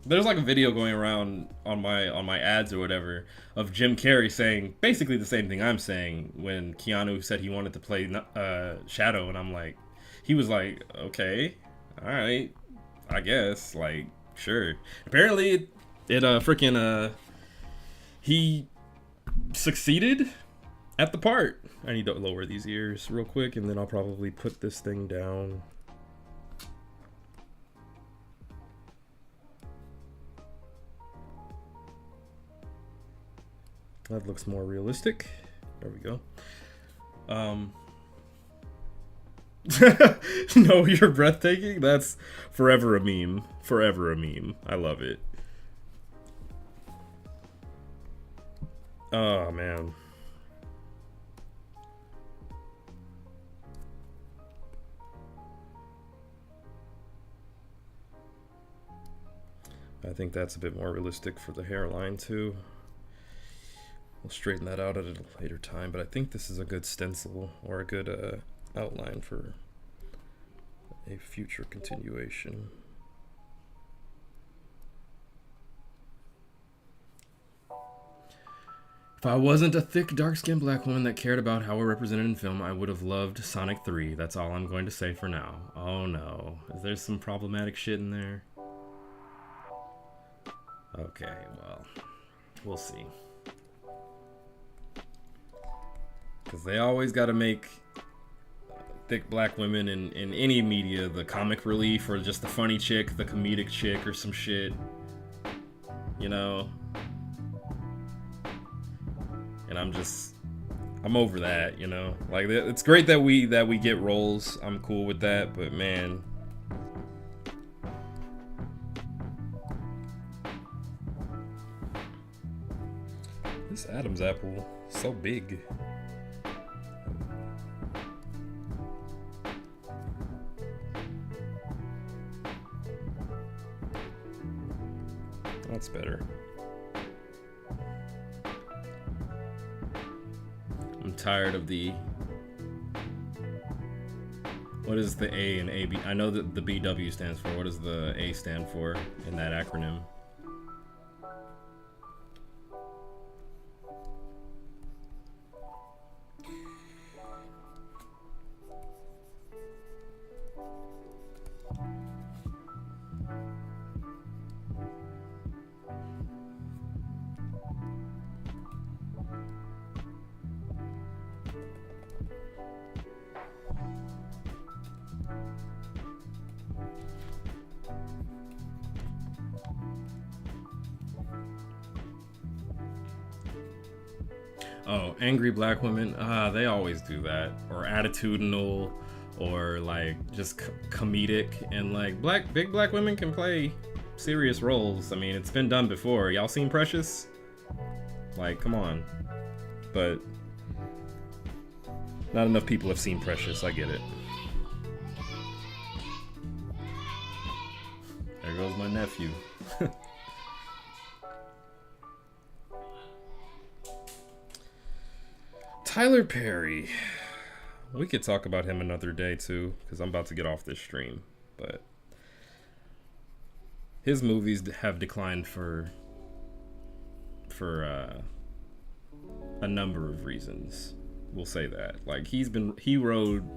there's like a video going around on my ads or whatever of Jim Carrey saying basically the same thing I'm saying when Keanu said he wanted to play Shadow, and I'm like, he was like, okay, all right, I guess, like, sure. Apparently it freaking he succeeded at the part. I need to lower these ears real quick, and then I'll probably put this thing down. That looks more realistic. There we go. No, you're breathtaking. That's forever a meme. Forever a meme. I love it. Oh, man. I think that's a bit more realistic for the hairline too. We'll straighten that out at a later time, but I think this is a good stencil or a good outline for a future continuation. If I wasn't a thick, dark-skinned black woman that cared about how we're represented in film, I would have loved Sonic 3. That's all I'm going to say for now. Oh no. Is there some problematic shit in there? Okay, well, we'll see. Because they always got to make thick black women in any media the comic relief or just the funny chick, the comedic chick or some shit. You know? And I'm over that, you know? Like, it's great that we get roles. I'm cool with that, but man... This Adam's apple is so big. That's better. I'm tired of the... What is the A and AB? I know that the BW stands for. What does the A stand for in that acronym? Oh, angry black women. They always do that. Or attitudinal, or like just comedic. And like big black women can play serious roles. I mean, it's been done before. Y'all seen Precious? Like, come on. But not enough people have seen Precious. I get it. There goes my nephew. Tyler Perry. We could talk about him another day too, because I'm about to get off this stream. But his movies have declined for a number of reasons. We'll say that. Like, he rode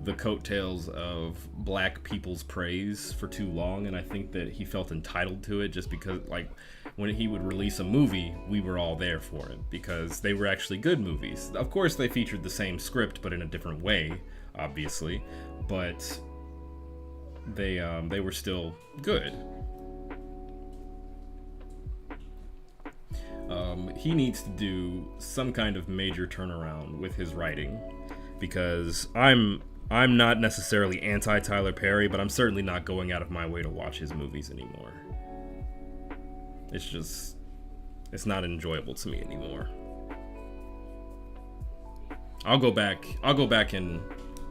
the coattails of black people's praise for too long, and I think that he felt entitled to it just because, like, when he would release a movie, we were all there for it because they were actually good movies. Of course, they featured the same script, but in a different way, obviously. But they were still good. He needs to do some kind of major turnaround with his writing, because I'm not necessarily anti Tyler Perry, but I'm certainly not going out of my way to watch his movies anymore. It's not enjoyable to me anymore. I'll go back and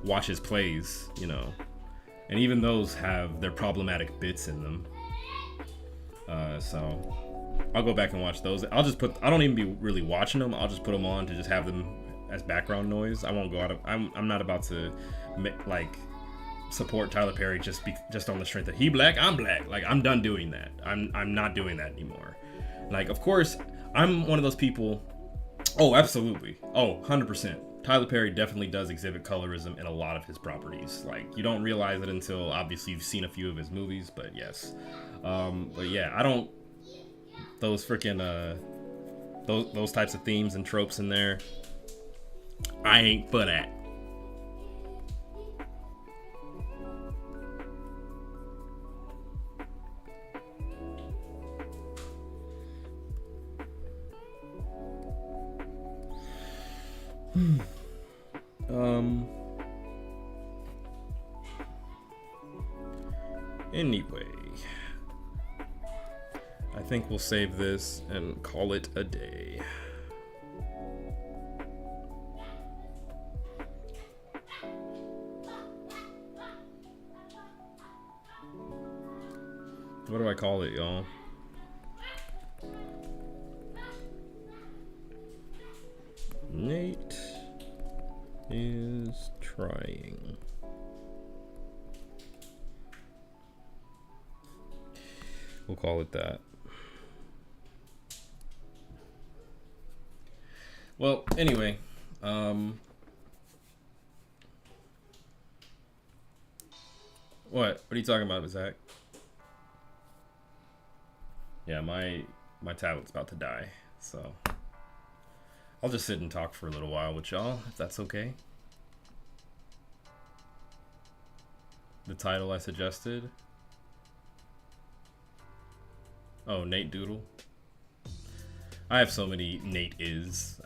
watch his plays, you know, and even those have their problematic bits in them. So I'll go back and watch those. I don't even be really watching them. I'll just put them on to just have them as background noise. I won't go out of. I'm not about to like support Tyler Perry just on the strength that he black, I'm black. Like, I'm done doing that. I'm not doing that anymore. Like, of course, I'm one of those people. Oh, absolutely. Oh, 100%. Tyler Perry definitely does exhibit colorism in a lot of his properties. Like, you don't realize it until obviously you've seen a few of his movies, but yes. But yeah, I don't. Those freaking those types of themes and tropes in there, I ain't for that. Anyway, I think we'll save this and call it a day. What do I call it, y'all? Nate is trying. We'll call it that. Well, anyway, what are you talking about, Zach? Yeah, my tablet's about to die, so I'll just sit and talk for a little while with y'all, if that's okay. The title I suggested. Oh, Nate Doodle. I have so many Nate is.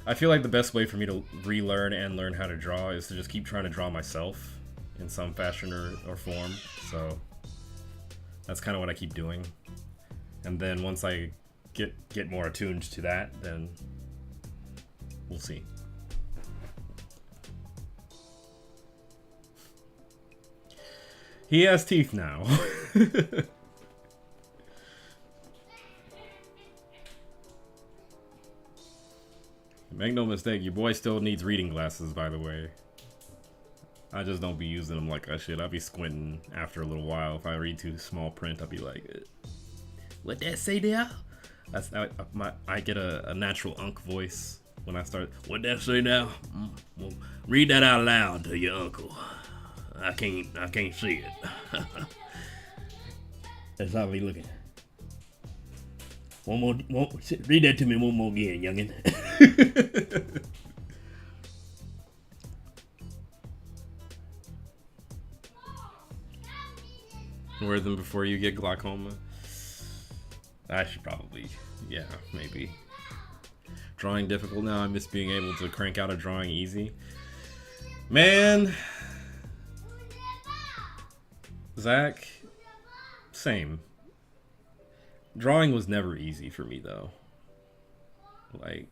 I feel like the best way for me to relearn and learn how to draw is to just keep trying to draw myself in some fashion or form. So that's kind of what I keep doing. And then once I get more attuned to that, then we'll see. He has teeth now. Make no mistake, your boy still needs reading glasses, by the way. I just don't be using them like I should. I'll be squinting after a little while. If I read too small print, I'll be like, what that say there? That's I get a natural unk voice when I start. What that say now? Well, read that out loud to your uncle. I can't see it. That's how we looking. One more, read that to me one more again, youngin. Wear them before you get glaucoma. I should probably, yeah, maybe. Drawing difficult now. I miss being able to crank out a drawing easy. Man. Zach, same. Drawing was never easy for me, though. Like,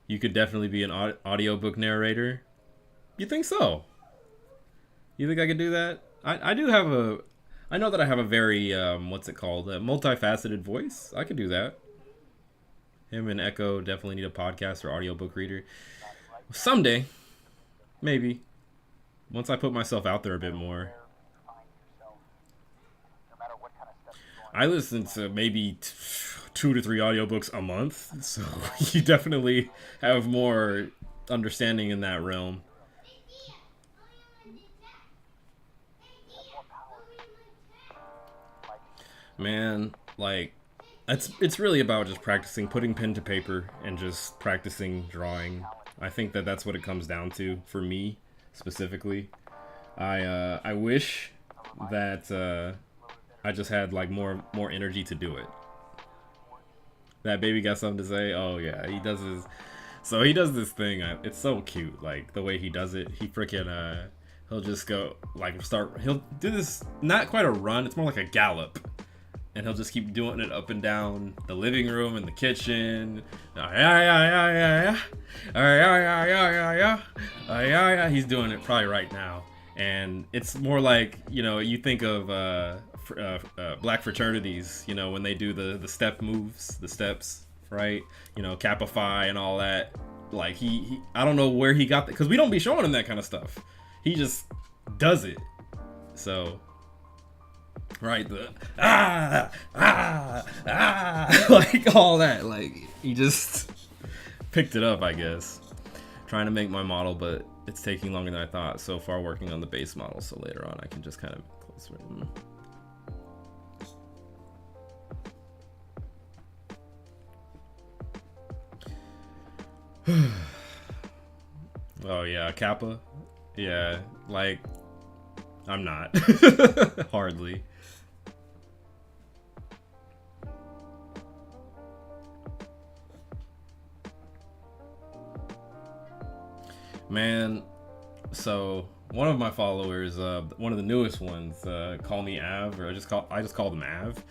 you could definitely be an audiobook narrator. You think so? You think I could do that? I do have a... I know that I have a very, what's it called? A multifaceted voice. I could do that. Him and Echo definitely need a podcast or audiobook reader. Someday. Maybe. Once I put myself out there a bit more. I listen to maybe 2 to 3 audiobooks a month, so you definitely have more understanding in that realm. Man, like, it's really about just practicing, putting pen to paper, and just practicing drawing. I think that that's what it comes down to for me specifically. I wish that I just had like more energy to do it. That baby got something to say. Oh yeah, he does this thing. It's so cute, like the way he does it. He freaking he'll just go like he'll do this, not quite a run, it's more like a gallop. And he'll just keep doing it up and down the living room and the kitchen. He's doing it probably right now. And it's more like, you know, you think of black fraternities, you know, when they do the step moves, the steps, right? You know, Kappa Phi and all that. Like he I don't know where he got that, because we don't be showing him that kind of stuff. He just does it. So, right, the like all that, like he just picked it up, I guess. Trying to make my model, but it's taking longer than I thought. So far, working on the base model, so later on I can just kind of close it. Oh yeah, Kappa. Yeah, like I'm not. Hardly. Man, so one of my followers, one of the newest ones, call me Av, or I just call them Av.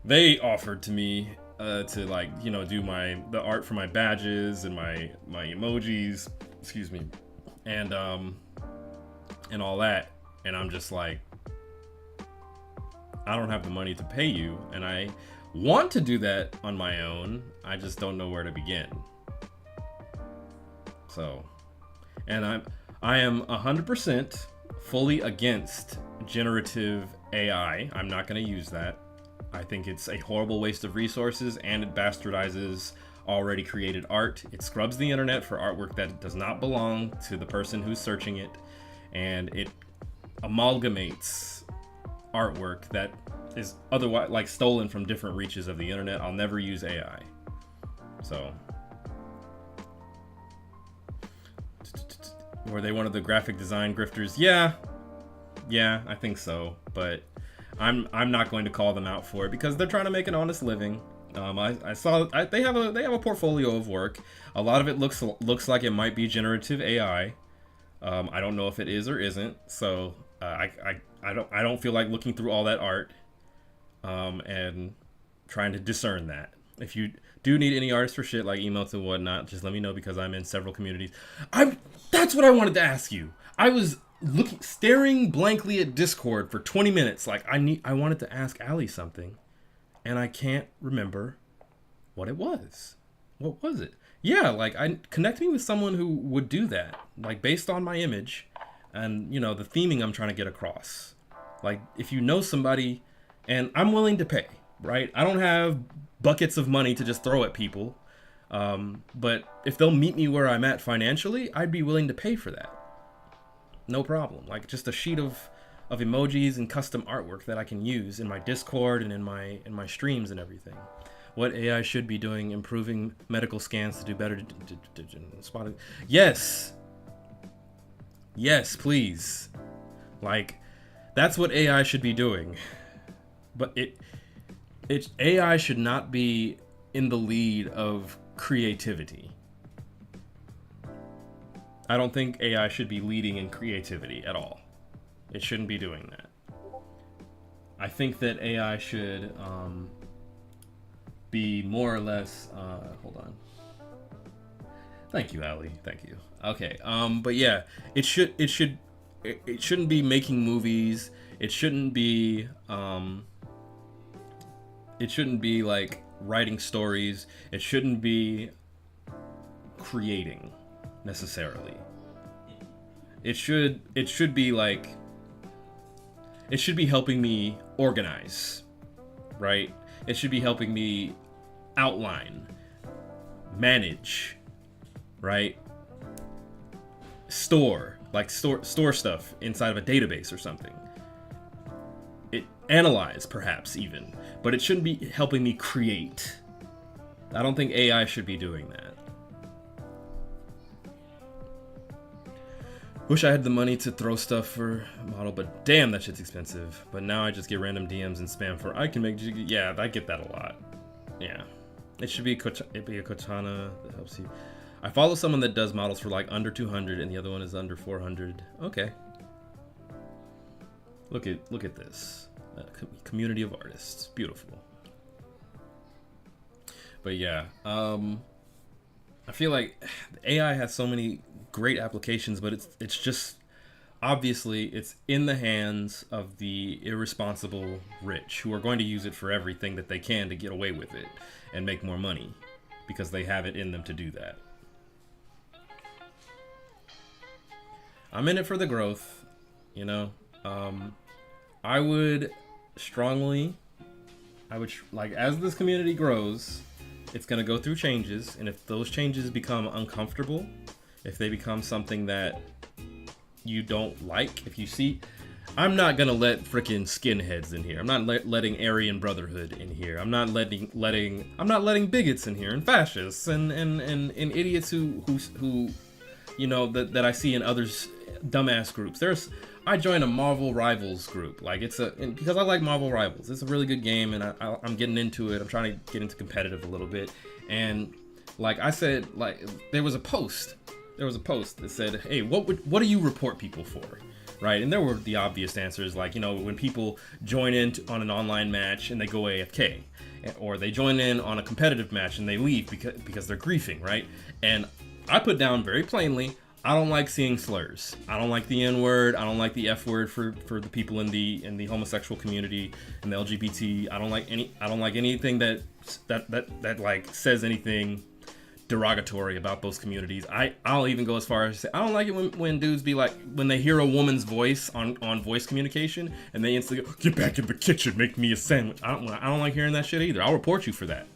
They offered to me to, like, you know, do the art for my badges and my emojis, excuse me, and all that. And I'm just like, I don't have the money to pay you, and I want to do that on my own. I just don't know where to begin. So, and I am 100% fully against generative AI. I'm not going to use that. I think it's a horrible waste of resources, and it bastardizes already created art. It scrubs the internet for artwork that does not belong to the person who's searching it, and it amalgamates artwork that is otherwise, like, stolen from different reaches of the internet. I'll never use AI. So, were they one of the graphic design grifters? Yeah, I think so. But I'm not going to call them out for it, because they're trying to make an honest living. I saw they have a portfolio of work. A lot of it looks like it might be generative AI. I don't know if it is or isn't. So I don't feel like looking through all that art and trying to discern that. If you do need any artists for shit like emotes and whatnot, just let me know, because I'm in several communities. That's what I wanted to ask you. I was staring blankly at Discord for 20 minutes. Like, I wanted to ask Ali something, and I can't remember what it was. What was it? Yeah, like, connect me with someone who would do that, like, based on my image and, you know, the theming I'm trying to get across. Like, if you know somebody, and I'm willing to pay, right? I don't have buckets of money to just throw at people. But if they'll meet me where I'm at financially, I'd be willing to pay for that. No problem. Like, just a sheet of emojis and custom artwork that I can use in my Discord and in my streams and everything. What AI should be doing: improving medical scans to do better spotting. Yes, please. Like, that's what AI should be doing. But AI should not be in the lead of creativity. I don't think AI should be leading in creativity at all. It shouldn't be doing that. I think that AI should be more or less. Hold on. Thank you, Ali. Thank you. Okay. But yeah, it shouldn't be making movies. It shouldn't be like writing stories. It shouldn't be creating necessarily. It should be like, it should be helping me organize, right? It should be helping me outline, manage, right? Store stuff inside of a database or something. Analyze, perhaps, even. But it shouldn't be helping me create. I don't think AI should be doing that. Wish I had the money to throw stuff for model, but damn, that shit's expensive. But now I just get random DMs and spam for, I can make... Yeah, I get that a lot. Yeah. It should be a Cortana that helps you. I follow someone that does models for like under 200, and the other one is under 400. Okay. Look at this. Community of artists. Beautiful. But yeah, I feel like AI has so many great applications, but it's just Obviously, it's in the hands of the irresponsible rich who are going to use it for everything that they can to get away with it and make more money because they have it in them to do that. I'm in it for the growth, you know. I would strongly, like, as this community grows, it's going to go through changes, and if those changes become uncomfortable, if they become something that you don't like, if you see, I'm not gonna let freaking skinheads in here. I'm not letting Aryan Brotherhood in here. I'm not letting bigots in here, and fascists, and idiots who you know, that I see in others dumbass groups. I joined a Marvel Rivals group. Like, because I like Marvel Rivals. It's a really good game, and I'm getting into it. I'm trying to get into competitive a little bit, and like I said, like, there was a post that said, hey, what do you report people for? Right? And there were the obvious answers, like, you know, when people join in on an online match and they go AFK, or they join in on a competitive match and they leave because they're griefing, right? And I put down very plainly, I don't like seeing slurs. I don't like the N-word. I don't like the F-word for the people in the homosexual community and the LGBT. I don't like anything that like says anything derogatory about those communities. I'll even go as far as to say I don't like it when dudes be like, when they hear a woman's voice on voice communication and they instantly go, get back in the kitchen, make me a sandwich. I don't like hearing that shit either. I'll report you for that.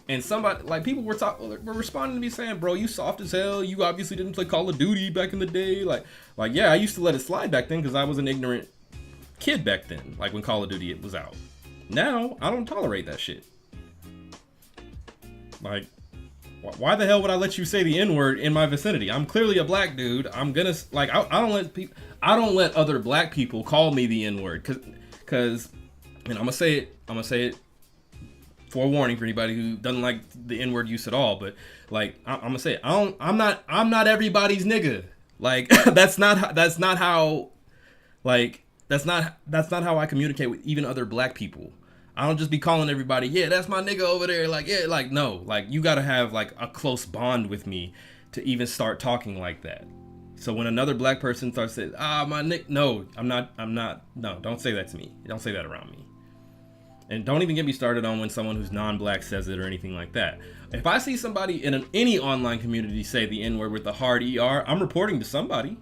And somebody, like, people were responding to me saying, bro, you soft as hell. You obviously didn't play Call of Duty back in the day. Like yeah, I used to let it slide back then because I was an ignorant kid back then. Like, when Call of Duty was out. Now I don't tolerate that shit. Like, why the hell would I let you say the N-word in my vicinity? I'm clearly a black dude. I'm gonna, like, I don't let other black people call me the N-word, cause, and I'm gonna say it, forewarning for anybody who doesn't like the N-word use at all, but, like, I'm gonna say it. I'm not everybody's nigga. Like, that's not how I communicate with even other black people. I don't just be calling everybody, yeah, that's my nigga over there. Like, yeah, like, no. Like, you gotta have, like, a close bond with me to even start talking like that. So when another black person starts saying, my nick, no, I'm not, no, don't say that to me. Don't say that around me. And don't even get me started on when someone who's non-black says it or anything like that. If I see somebody in any online community say the N-word with the hard ER, I'm reporting to somebody.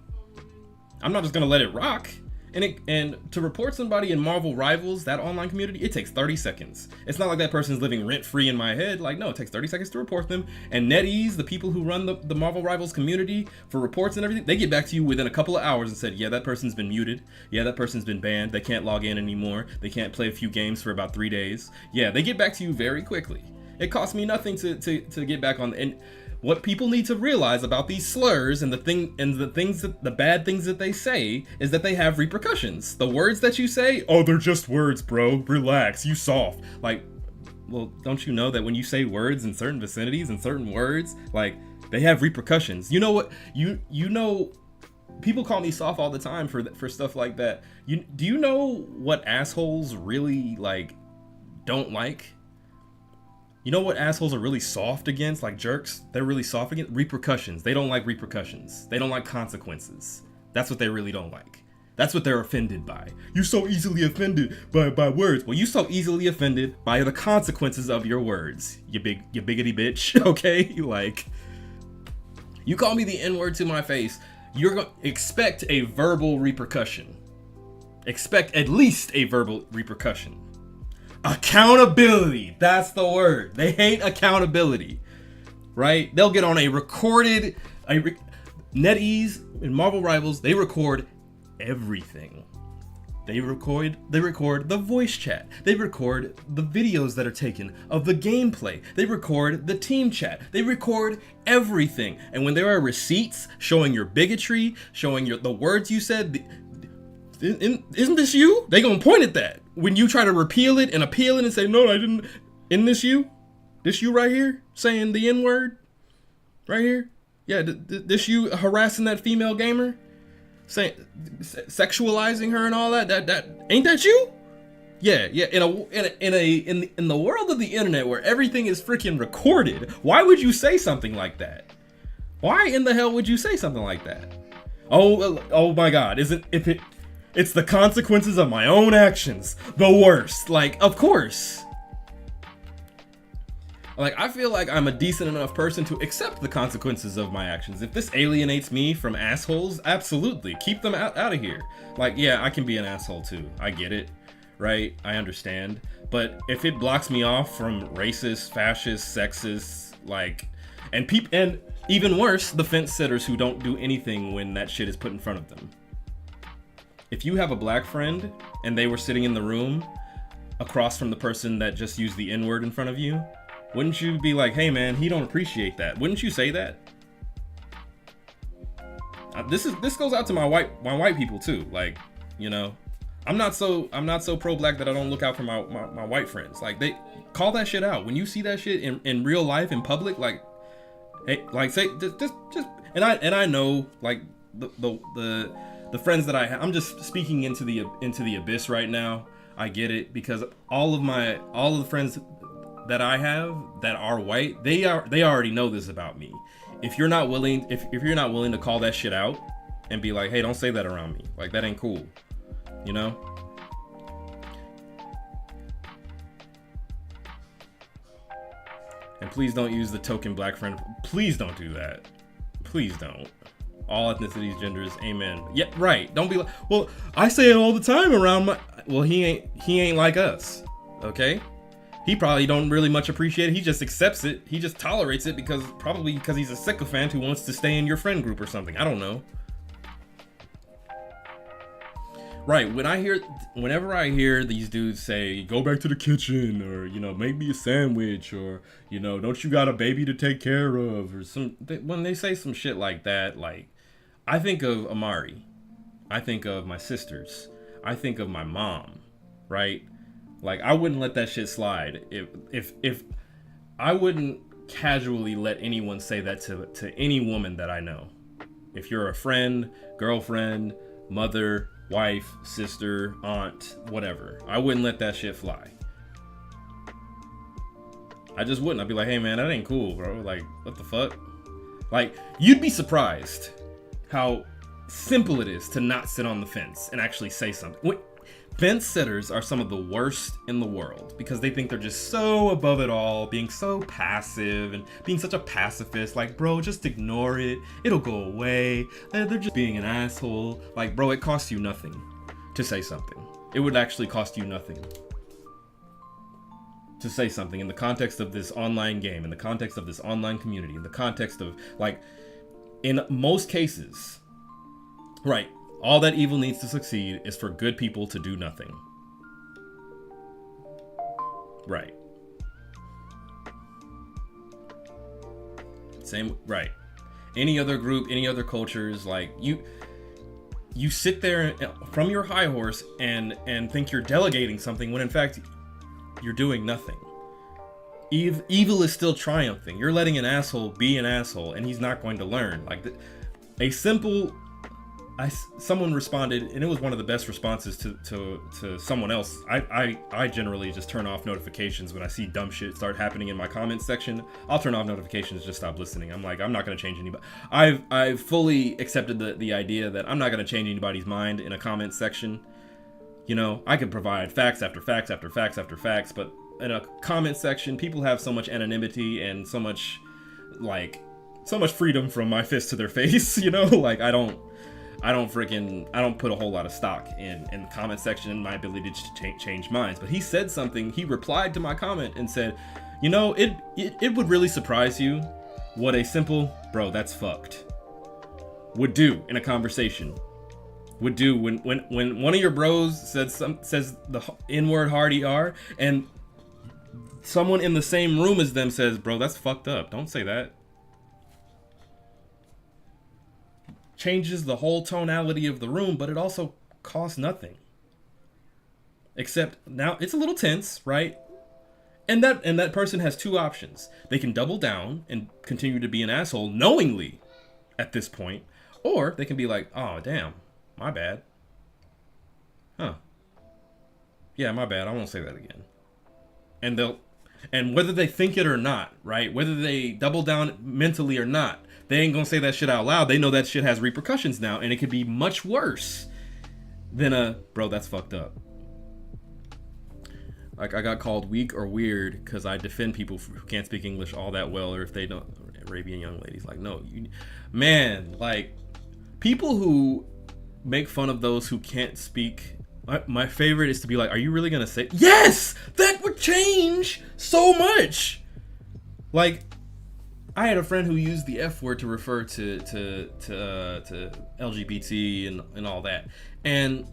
I'm not just gonna let it rock. And to report somebody in Marvel Rivals, that online community, it takes 30 seconds. It's not like that person's living rent-free in my head. Like, no, it takes 30 seconds to report them. And NetEase, the people who run the Marvel Rivals community for reports and everything, they get back to you within a couple of hours and said, yeah, that person's been muted. Yeah, that person's been banned. They can't log in anymore. They can't play a few games for about 3 days. Yeah, they get back to you very quickly. It costs me nothing to get back on. And what people need to realize about these slurs and the bad things that they say is that they have repercussions. The words that you say, oh, they're just words, bro. Relax, you soft. Like, well, don't you know that when you say words in certain vicinities and certain words, like, they have repercussions? You know what? You know, people call me soft all the time for stuff like that. Do you know what assholes really, like, don't like? You know what assholes are really soft against? Like jerks, they're really soft against repercussions. They don't like repercussions. They don't like consequences. That's what they really don't like. That's what they're offended by. You're so easily offended by words. Well, you so easily offended by the consequences of your words. You biggity bitch. Okay, like, you call me the N-word to my face, you're gonna expect a verbal repercussion. Expect at least a verbal repercussion. Accountability. That's the word. They hate accountability, right? They'll get on a recorded, NetEase and Marvel Rivals. They record everything. They record the voice chat. They record the videos that are taken of the gameplay. They record the team chat. They record everything. And when there are receipts showing your bigotry, showing the words you said, isn't this you? They gonna point at that. When you try to repeal it and appeal it and say, no, I didn't. Isn't this you? This you right here saying the N-word? Right here? Yeah, this you harassing that female gamer? Saying, sexualizing her and all that? That ain't that you? Yeah. In the world of the internet where everything is freaking recorded, why would you say something like that? Why in the hell would you say something like that? Oh my God! Isn't if it? It's the consequences of my own actions. The worst. Like, of course. Like, I feel like I'm a decent enough person to accept the consequences of my actions. If this alienates me from assholes, absolutely. Keep them out of here. Like, yeah, I can be an asshole too. I get it. Right? I understand. But if it blocks me off from racist, fascist, sexist, like, and even worse, the fence sitters who don't do anything when that shit is put in front of them. If you have a black friend and they were sitting in the room across from the person that just used the N-word in front of you, wouldn't you be like, hey man, he don't appreciate that? Wouldn't you say that? This goes out to my white people too. Like, you know, I'm not so pro-black that I don't look out for my white friends. Like, they call that shit out when you see that shit in real life in public. Like, hey, like say just and I know like the friends that I have. I'm just speaking into the abyss right now. I get it, because all of the friends that I have that are white, they already know this about me. If you're not willing to call that shit out and be like, hey, don't say that around me, like, that ain't cool, you know? And please don't use the token black friend. Please don't do that. Please don't. All ethnicities, genders, amen. Yeah, right. Don't be like, well, I say it all the time around my. Well, he ain't like us, okay? He probably don't really much appreciate it. He just accepts it. He just tolerates it because he's a sycophant who wants to stay in your friend group or something. I don't know. Right, whenever I hear these dudes say, go back to the kitchen, or, you know, make me a sandwich, or, you know, don't you got a baby to take care of, or when they say some shit like that, like, I think of Amari. I think of my sisters. I think of my mom, right? Like, I wouldn't let that shit slide. If I wouldn't casually let anyone say that to any woman that I know. If you're a friend, girlfriend, mother, wife, sister, aunt, whatever, I wouldn't let that shit fly. I just wouldn't. I'd be like, hey man, that ain't cool, bro. Like, what the fuck? Like, you'd be surprised how simple it is to not sit on the fence and actually say something. Fence sitters are some of the worst in the world because they think they're just so above it all, being so passive and being such a pacifist. Like, bro, just ignore it. It'll go away. They're just being an asshole. Like, bro, it costs you nothing to say something. It would actually cost you nothing to say something in the context of this online game, in the context of this online community, in the context of, like, in most cases, right, all that evil needs to succeed is for good people to do nothing. Right. Same, right. Any other group, any other cultures, like, you sit there from your high horse and think you're delegating something when in fact you're doing nothing. Evil is still triumphing. You're letting an asshole be an asshole, and he's not going to learn. Like, someone responded, and it was one of the best responses to someone else. I generally just turn off notifications when I see dumb shit start happening in my comments section. I'll turn off notifications, just stop listening. I'm like, I'm not going to change anybody. I've fully accepted the idea that I'm not going to change anybody's mind in a comment section. You know, I can provide facts after facts after facts after facts, but in a comment section, people have so much anonymity and so much freedom from my fist to their face, you know? Like, I don't put a whole lot of stock in the comment section and my ability to change minds. But he said something, he replied to my comment and said, you know, it would really surprise you what a simple, bro, that's fucked, would do in a conversation. Would do when one of your bros says the N-word hard ER, and someone in the same room as them says, bro, that's fucked up, don't say that. Changes the whole tonality of the room, but it also costs nothing. Except now it's a little tense, right? And that person has two options. They can double down and continue to be an asshole knowingly at this point, or they can be like, oh damn, my bad. Huh. Yeah, my bad. I won't say that again. And And whether they think it or not, right? Whether they double down mentally or not, they ain't gonna say that shit out loud. They know that shit has repercussions now, and it could be much worse than a bro. That's fucked up. Like I got called weak or weird because I defend people who can't speak English all that well, or if they don't. Arabian young ladies, like no, you, man, like people who make fun of those who can't speak. My favorite is to be like, are you really gonna say yes? That would change so much. Like, I had a friend who used the F word to refer to LGBT and all that, and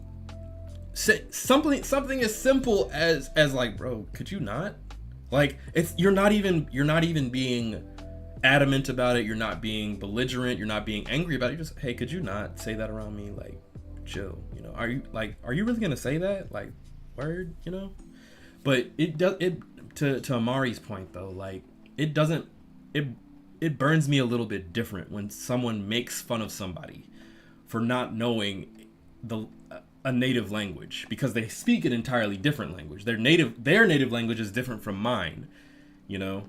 say something as simple as like, bro, could you not? Like, it's you're not even being adamant about it. You're not being belligerent. You're not being angry about it. You're just, hey, could you not say that around me? Like, chill. You know, are you really gonna say that? Like, word, you know? But it does it to Amari's point though. Like, it doesn't it burns me a little bit different when someone makes fun of somebody for not knowing the a native language because they speak an entirely different language. Their native language is different from mine. You know,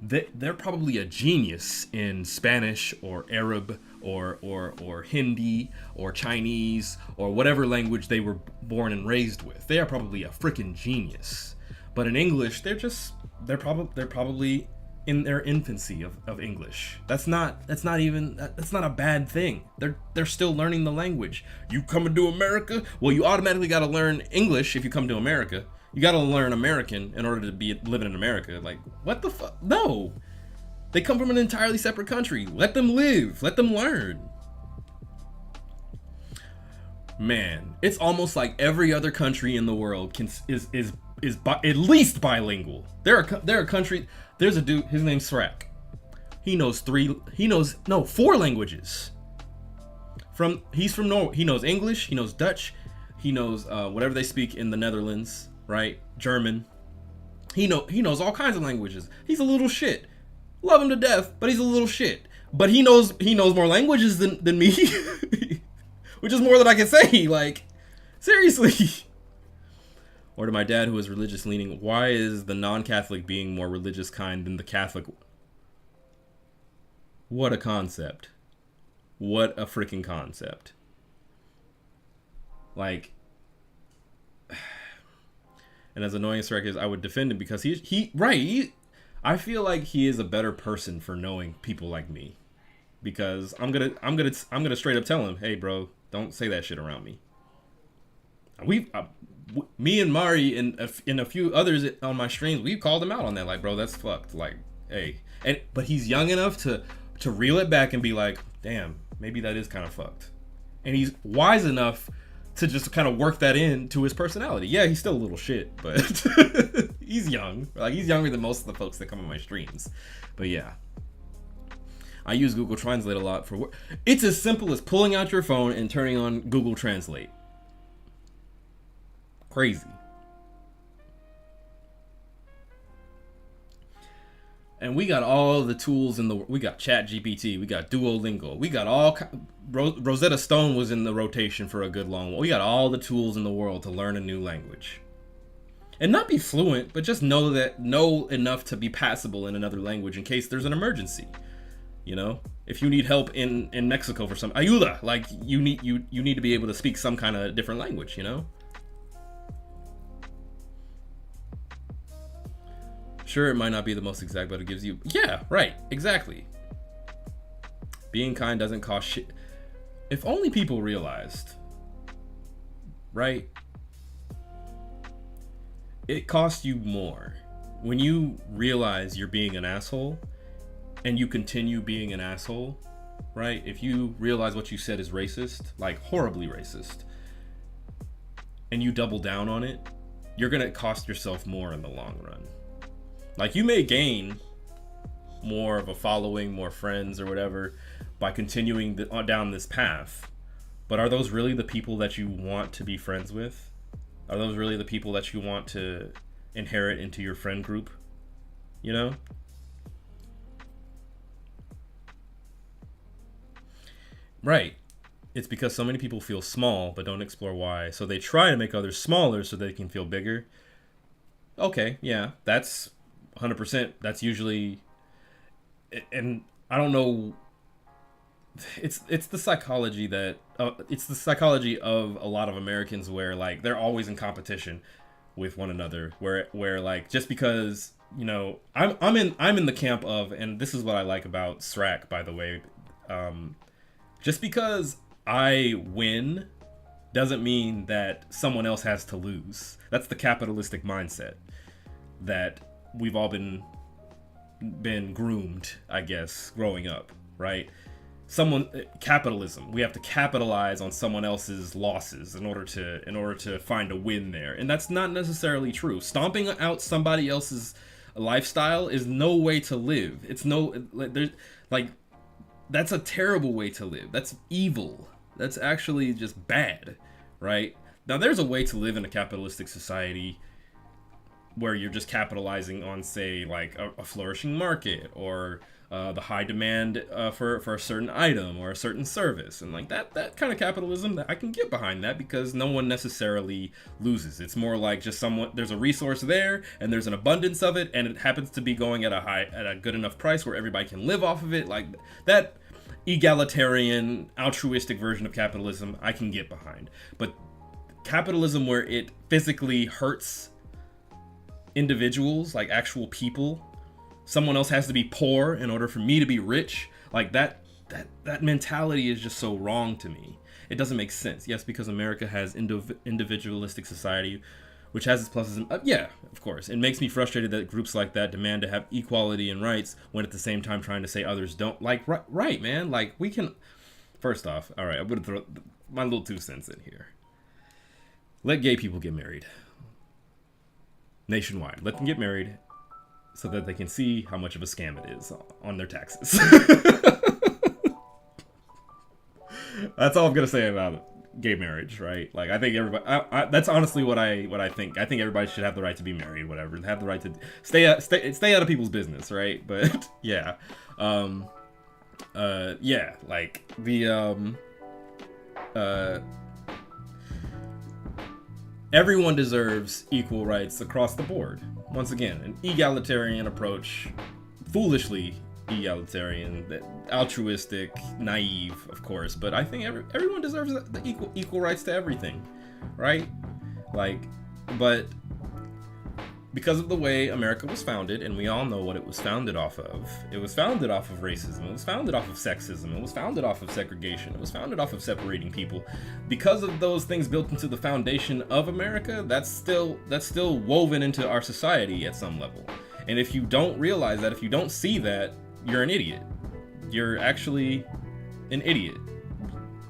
they're probably a genius in Spanish or Arab or Hindi or Chinese or whatever language they were born and raised with. They are probably a freaking genius. But in English, they're probably in their infancy of English. That's not a bad thing. They're still learning the language. You coming to America? Well, you automatically got to learn English if you come to America. You got to learn American in order to be living in America. Like, what the fuck? No. They come from an entirely separate country. Let them live. Let them learn. Man, it's almost like every other country in the world is at least bilingual. There are countries. There's a dude. His name's Shrek. He knows 4 languages. He's from Norway. He knows English. He knows Dutch. He knows whatever they speak in the Netherlands, right? German. He knows all kinds of languages. He's a little shit. Love him to death, but he's a little shit. But he knows more languages than me, which is more than I can say. Like, seriously. Or to my dad, who is religious leaning, why is the non-Catholic being more religious kind than the Catholic? What a concept. What a freaking concept. Like, and as annoying as Shrek is, I would defend him because I feel like he is a better person for knowing people like me. Because I'm gonna straight up tell him, hey bro, don't say that shit around me. Me and Mari and a few others on my streams, we called him out on that. Like, bro, that's fucked. Like, hey, but he's young enough to reel it back and be like, damn, maybe that is kind of fucked. And he's wise enough to just kind of work that into his personality. Yeah, he's still a little shit, but he's young. Like, he's younger than most of the folks that come on my streams. But yeah, I use Google Translate a lot for work. It's as simple as pulling out your phone and turning on Google Translate. Crazy. And we got all the tools we got ChatGPT, we got Duolingo, we got all Rosetta Stone was in the rotation for a good long while. We got all the tools in the world to learn a new language. And not be fluent, but just know enough to be passable in another language in case there's an emergency. You know, if you need help in Mexico for some ayuda, like you need to be able to speak some kind of different language, you know? Sure, it might not be the most exact, but it gives you... Yeah, right, exactly. Being kind doesn't cost shit. If only people realized, right? It costs you more. When you realize you're being an asshole, and you continue being an asshole, right? If you realize what you said is racist, like horribly racist, and you double down on it, you're gonna cost yourself more in the long run. Like, you may gain more of a following, more friends or whatever by continuing down this path. But are those really the people that you want to be friends with? Are those really the people that you want to inherit into your friend group? You know? Right. It's because so many people feel small but don't explore why. So they try to make others smaller so they can feel bigger. Okay, yeah, that's 100%. That's usually, and I don't know. It's the psychology that it's the psychology of a lot of Americans where like they're always in competition with one another. Where like just because I'm in the camp of, and this is what I like about Srac, by the way. Just because I win doesn't mean that someone else has to lose. That's the capitalistic mindset that we've all been groomed, I guess, growing up, right? Capitalism. We have to capitalize on someone else's losses in order to find a win there. And that's not necessarily true. Stomping out somebody else's lifestyle is no way to live. It's no there's like that's a terrible way to live. That's evil. That's actually just bad, right? Now there's a way to live in a capitalistic society where you're just capitalizing on, say, like a flourishing market or the high demand for a certain item or a certain service, and like that kind of capitalism, that I can get behind that because no one necessarily loses. It's more like just there's a resource there and there's an abundance of it, and it happens to be going at a good enough price where everybody can live off of it. Like that egalitarian, altruistic version of capitalism, I can get behind. But capitalism where it physically hurts individuals, like actual people, someone else has to be poor in order for me to be rich, like that mentality is just so wrong to me. It doesn't make sense. Yes, because America has individualistic society, which has its pluses and yeah, of course. It makes me frustrated that groups like that demand to have equality and rights when at the same time trying to say others don't. Like, right, man, like we can. First off, all right, I'm gonna throw my little 2 cents in here. Let gay people get married nationwide. Let them get married so that they can see how much of a scam it is on their taxes. That's all I'm gonna say about gay marriage, right? Like, I think everybody. That's honestly what I think. I think everybody should have the right to be married, whatever. Have the right to stay out of people's business, right? But yeah, yeah, like the everyone deserves equal rights across the board. Once again, an egalitarian approach, foolishly egalitarian, altruistic, naive, of course. But I think everyone deserves the equal rights to everything, right? Like, but because of the way America was founded, and we all know what it was founded off of. It was founded off of racism. It was founded off of sexism. It was founded off of segregation. It was founded off of separating people. Because of those things built into the foundation of America, that's still woven into our society at some level. And if you don't realize that, if you don't see that, you're an idiot. You're actually an idiot.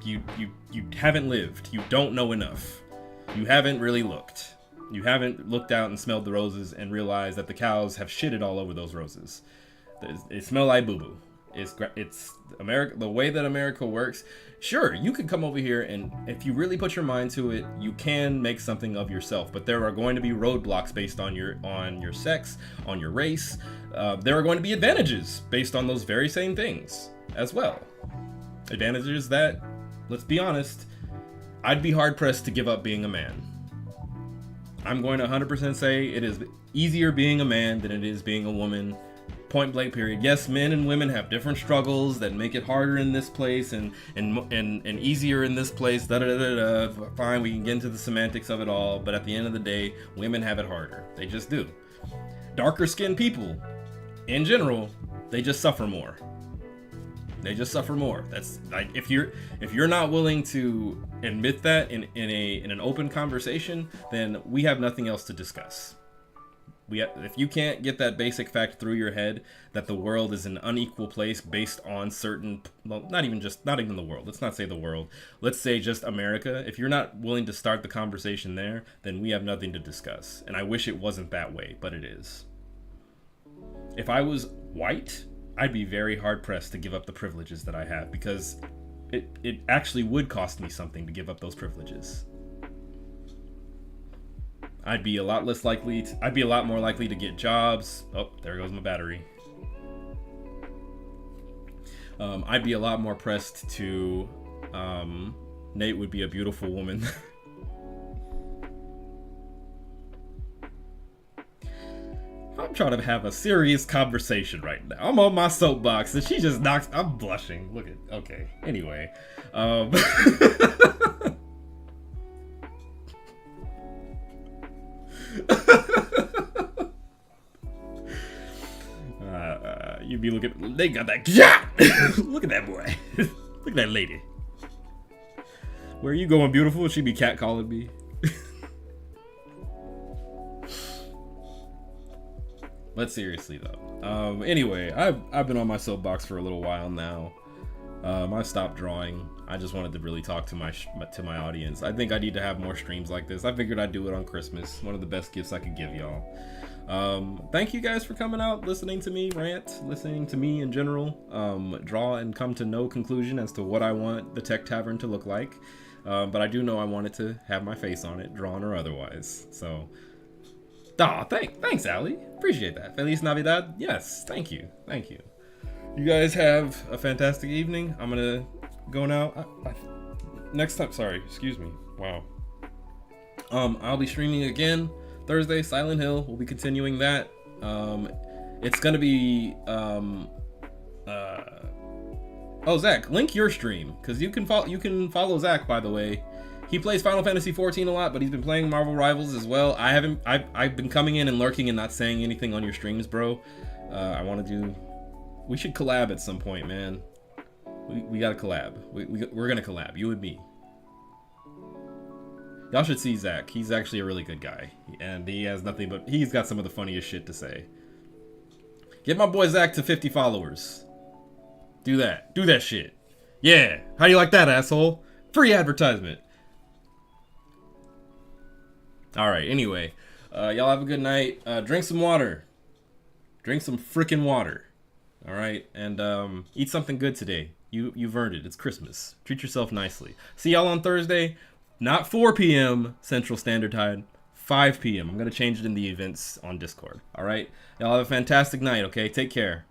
You haven't lived. You don't know enough. You haven't really looked. You haven't looked out and smelled the roses and realized that the cows have shitted all over those roses. They smell like boo-boo. It's America. The way that America works. Sure, you could come over here and if you really put your mind to it, you can make something of yourself. But there are going to be roadblocks based on your sex, on your race. There are going to be advantages based on those very same things as well. Advantages that, let's be honest, I'd be hard pressed to give up being a man. I'm going to 100% say it is easier being a man than it is being a woman. Point blank period. Yes, men and women have different struggles that make it harder in this place and easier in this place. Fine, we can get into the semantics of it all, but at the end of the day, women have it harder. They just do. Darker skinned people, in general, they just suffer more. They just suffer more. That's like if you're not willing to admit that in an open conversation, then we have nothing else to discuss. If you can't get that basic fact through your head that the world is an unequal place based on certain, well, not even the world. Let's not say the world. Let's say just America. If you're not willing to start the conversation there, then we have nothing to discuss. And I wish it wasn't that way, but it is. If I was white, I'd be very hard pressed to give up the privileges that I have because it actually would cost me something to give up those privileges. I'd be a lot more likely to get jobs. Oh, there goes my battery. I'd be a lot more pressed to, Nate would be a beautiful woman. I'm trying to have a serious conversation right now. I'm on my soapbox and she just knocks. I'm blushing. Look at. Okay. Anyway. You'd be looking. They got that. Yeah! Look at that boy. Look at that lady. Where are you going, beautiful? She be catcalling me. But seriously though, anyway, I've been on my soapbox for a little while now. I stopped drawing. I just wanted to really talk to my audience. I think I need to have more streams like this. I figured I'd do it on Christmas. One of the best gifts I could give y'all. Thank you guys for coming out, listening to me rant, listening to me in general, draw and come to no conclusion as to what I want the Tech Tavern to look like. But I do know I want it to have my face on it, drawn or otherwise. So. Thanks, Allie. Appreciate that. Feliz Navidad. Yes, thank you. Thank you. You guys have a fantastic evening. I'm gonna go now. Next time, sorry, excuse me. Wow. I'll be streaming again Thursday, Silent Hill. We'll be continuing that. It's gonna be, oh, Zach, link your stream, because you can follow Zach, by the way. He plays Final Fantasy XIV a lot, but he's been playing Marvel Rivals as well. I've been coming in and lurking and not saying anything on your streams, bro. We should collab at some point, man. We gotta collab. We're gonna collab, you and me. Y'all should see Zach. He's actually a really good guy, and he's got some of the funniest shit to say. Get my boy Zach to 50 followers. Do that shit. Yeah, how do you like that, asshole? Free advertisement. Alright, anyway, y'all have a good night. Drink some water. Drink some freaking water. Alright, and eat something good today. You've earned it. It's Christmas. Treat yourself nicely. See y'all on Thursday. Not 4 p.m. Central Standard Time. 5 p.m. I'm going to change it in the events on Discord. Alright? Y'all have a fantastic night, okay? Take care.